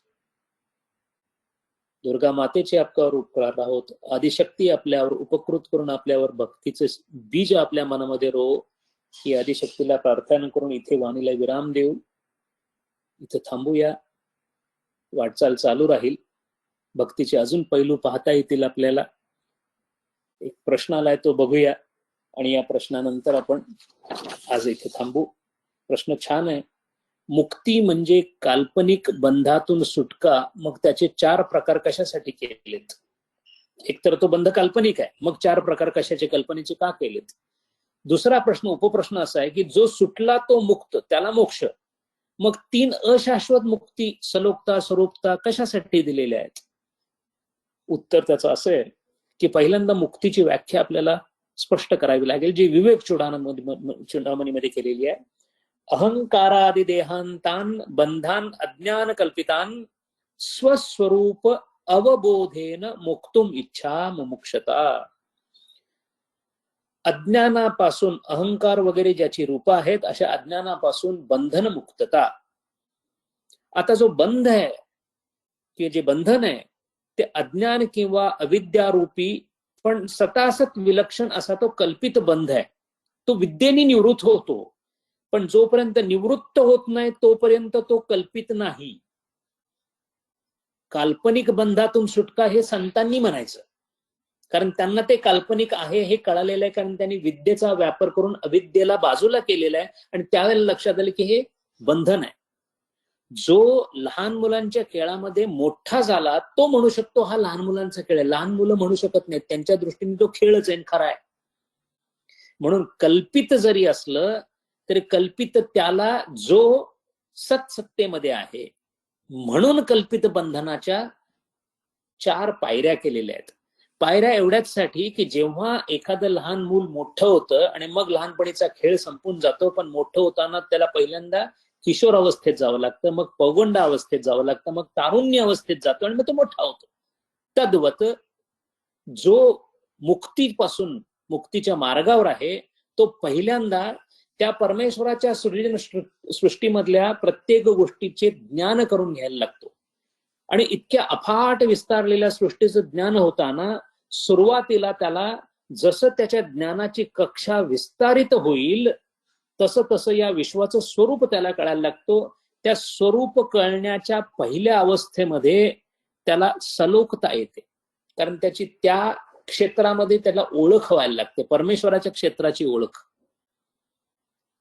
दुर्गा मातेचे आपल्यावर उपकार राहोत, आदिशक्ती आपल्यावर उपकृत करून आपल्यावर भक्तीचे बीज आपल्या मनामध्ये रो. ही आदिशक्तीला प्रार्थना करून इथे वाणीला विराम देऊ. इथे थांबूया. वाटचाल चालू राहील. भक्तीचे अजून पैलू पाहता येतील आपल्याला. एक प्रश्न आलाय तो बघूया, आणि या प्रश्नानंतर आपण आज इथे थांबू. प्रश्न छान आहे. मुक्ती म्हणजे काल्पनिक बंधातून सुटका, मग त्याचे 4 प्रकार कशासाठी केलेत? एकतर तो बंध काल्पनिक आहे, मग 4 प्रकार कशाचे, कल्पनेचे का केलेत? दुसरा प्रश्न, उपप्रश्न असा आहे की जो सुटला तो मुक्त, त्याला मोक्ष. मग 3 अशाश्वत मुक्ती, सलोकता, स्वरूपता कशासाठी दिलेल्या आहेत? उत्तर त्याचं असं आहे की पहिल्यांदा मुक्तीची व्याख्या आपल्याला स्पष्ट करावी लागेल, जी विवेक चूडामणीमध्ये केलेली आहे. अहंकारादि देहांतान बंधान अज्ञान कल्पितान स्वस्वरूप अवबोधेन मुक्तुम इच्छा मुमुक्षता. अज्ञानापासून, अहंकार वगैरे ज्याची रूपं आहेत अशा अज्ञानापासून बंधन मुक्तता. आता जो बंध आहे की जे बंधन आहे ते अज्ञान किंवा अविद्यारूपी पण सतासत विलक्षण असा तो कल्पित बंध आहे. तो विद्येने निवृत्त होतो, पण जोपर्यंत निवृत्त होत नाही तोपर्यंत तो कल्पित नाही. काल्पनिक बंधातून सुटका हे संतांनी म्हणायचं, कारण त्यांना ते काल्पनिक आहे हे कळालेलं आहे, कारण त्यांनी विद्येचा व्यापार करून अविद्येला बाजूला केलेला आहे, आणि त्यावेळेला लक्षात आलं की हे बंधन आहे. जो लहान मुलांच्या खेळामध्ये मोठा झाला तो म्हणू शकतो हा लहान मुलांचा खेळ आहे. लहान मुलं म्हणू शकत नाहीत, त्यांच्या दृष्टीने तो खेळच आहे, खरा आहे. म्हणून कल्पित जरी असलं तरी कल्पित त्याला जो सत्सत्तेमध्ये आहे, म्हणून कल्पित बंधनाच्या 4 पायऱ्या केलेल्या आहेत. पायऱ्या एवढ्याचसाठी की जेव्हा एखादं लहान मूल मोठं होतं आणि मग लहानपणीचा खेळ संपून जातो, पण मोठं होताना त्याला पहिल्यांदा किशोर अवस्थेत जावं लागतं, मग पौगंड अवस्थेत जावं लागतं, मग तारुण्य अवस्थेत जातो आणि मग तो मोठा होतो. तद्वत जो मुक्तीपासून, मुक्तीच्या मार्गावर आहे, तो पहिल्यांदा त्या परमेश्वराच्या सृष्टीमधल्या प्रत्येक गोष्टीचे ज्ञान करून घ्यायला लागतो. आणि इतक्या अफाट विस्तारलेल्या सृष्टीचं ज्ञान होताना सुरुवातीला त्याला जसं त्याच्या ज्ञानाची कक्षा विस्तारित होईल तसं तसं या विश्वाचं स्वरूप त्याला कळायला लागतो. त्या स्वरूप कळण्याच्या पहिल्या अवस्थेमध्ये त्याला सलोकता येते, कारण त्याची त्या क्षेत्रामध्ये त्याला ओळख व्हायला लागते, परमेश्वराच्या क्षेत्राची ओळख.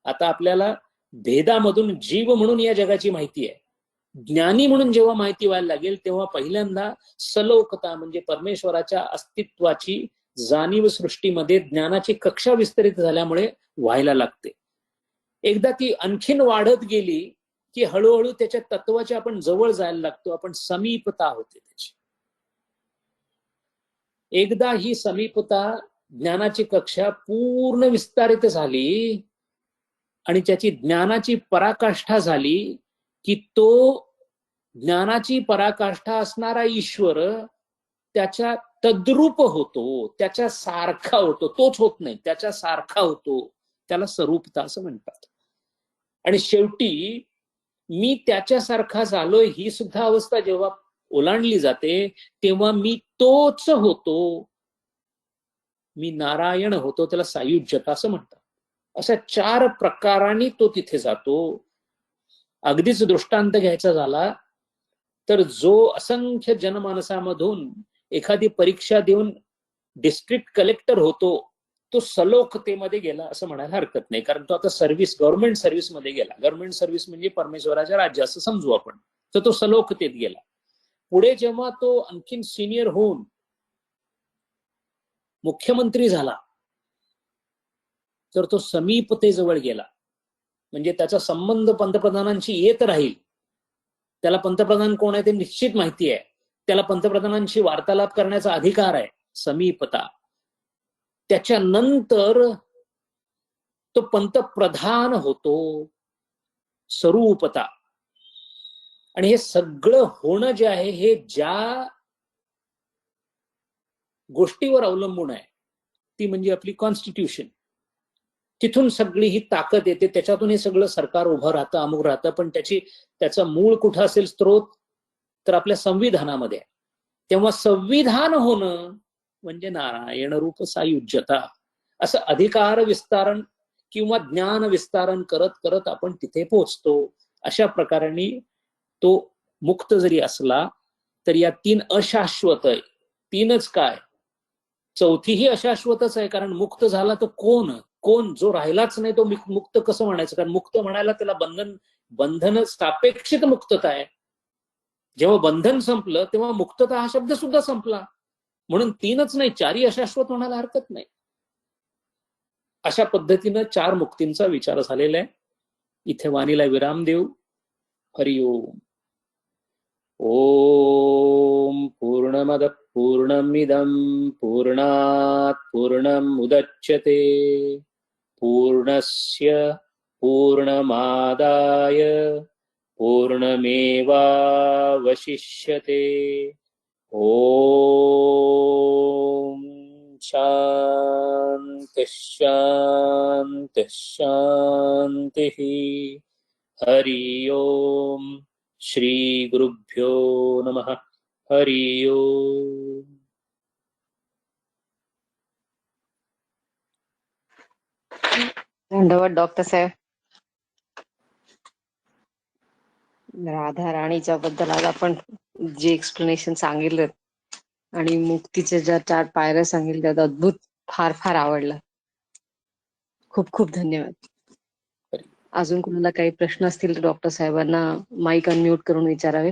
आता आपल्याला भेदामधून जीव म्हणून या जगाची माहिती आहे. ज्ञानी म्हणून जेव्हा माहिती व्हायला लागेल तेव्हा पहिल्यांदा सलोकता म्हणजे परमेश्वराच्या अस्तित्वाची जाणीव सृष्टीमध्ये ज्ञानाची कक्षा विस्तरित झाल्यामुळे व्हायला लागते. एकदा ती आणखीन वाढत गेली की हळूहळू त्याच्या तत्वाच्या आपण जवळ जायला लागतो, आपण समीपता होते त्याची. एकदा ही समीपता ज्ञानाची कक्षा पूर्ण विस्तारित झाली आणि त्याची ज्ञानाची पराकाष्ठा झाली की तो ज्ञानाची पराकाष्ठा असणारा ईश्वर त्याच्या तद्रूप होतो, त्याच्या सारखा होतो. तोच होत नाही, त्याच्या सारखा होतो. त्याला स्वरूपता असं म्हणतात. आणि शेवटी मी त्याच्यासारखा झालोय ही सुद्धा अवस्था जेव्हा ओलांडली जाते तेव्हा मी तोच होतो, मी नारायण होतो. त्याला सायुज्यता असं म्हणतात. अशा 4 प्रकारांनी तो तिथे जातो. अगदीच दृष्टांत घ्यायचा झाला तर जो असंख्य जनमानसामधून एखादी परीक्षा देऊन डिस्ट्रिक्ट कलेक्टर होतो तो सलोखतेमध्ये गेला असं म्हणायला हरकत नाही, कारण तो आता गव्हर्नमेंट सर्व्हिस मध्ये गेला. गव्हर्नमेंट सर्व्हिस म्हणजे परमेश्वराच्या राज्य असं समजू आपण. तर तो सलोखतेत गेला. पुढे जेव्हा तो आणखीन सिनियर होऊन मुख्यमंत्री झाला तर तो समीपतेजवळ गेला. म्हणजे त्याचा संबंध पंतप्रधानांशी येत राहील. त्याला पंतप्रधान कोण आहे ते निश्चित माहिती आहे. त्याला पंतप्रधानांशी वार्तालाप करण्याचा अधिकार आहे. समीपता. त्याच्यानंतर तो पंतप्रधान होतो. स्वरूपता. आणि हे सगळं होणं जे आहे हे ज्या गोष्टीवर अवलंबून आहे ती म्हणजे आपली कॉन्स्टिट्यूशन. तिथून सगळी ही ताकद येते. त्याच्यातून हे सगळं सरकार उभं राहतं, अमुक राहतं. पण त्याचा मूळ कुठं असेल स्त्रोत तर आपल्या संविधानामध्ये. तेव्हा संविधान होणं म्हणजे नारायण रूप सायुज्यता. असं अधिकार विस्तारण किंवा ज्ञान विस्तारण करत करत आपण तिथे पोहोचतो. अशा प्रकाराने तो मुक्त जरी असला तर या 3 अशाश्वत आहे. 3च काय, चौथीही अशाश्वतच आहे. कारण मुक्त झाला तर कोण जो राहिलाच नाही तो मुक्त कसं म्हणायचं? कारण मुक्त म्हणायला त्याला बंधन सापेक्षित मुक्तता आहे. जेव्हा बंधन संपलं तेव्हा मुक्तता हा शब्द सुद्धा संपला. म्हणून 3च नाही 4ही अशाश्वत म्हणायला हरकत नाही. अशा पद्धतीनं 4 मुक्तींचा विचार झालेला आहे. इथे वाणीला विराम देऊ. हरिओम. ओम पूर्णमद पूर्णमिदं पूर्णात् पूर्णमुदच्यते पूर्णस्य पूर्णमादाय पूर्णमेवावशिष्यते. ओम शांति शांति शांति. हरि ओम. श्री गुरुभ्यो नमः. हरि ओम. धन्यवाद डॉक्टर साहेब. राधा राणीच्या बद्दल आज आपण जे एक्सप्लेनेशन सांगितलं आणि मुक्तीच्या ज्या 4 पायऱ्या सांगितल्या त्यात अद्भुत, फार फार आवडलं. खूप खूप धन्यवाद. अजून कोणाला काही प्रश्न असतील तर डॉक्टर साहेबांना माईक अनम्यूट करून विचारावे.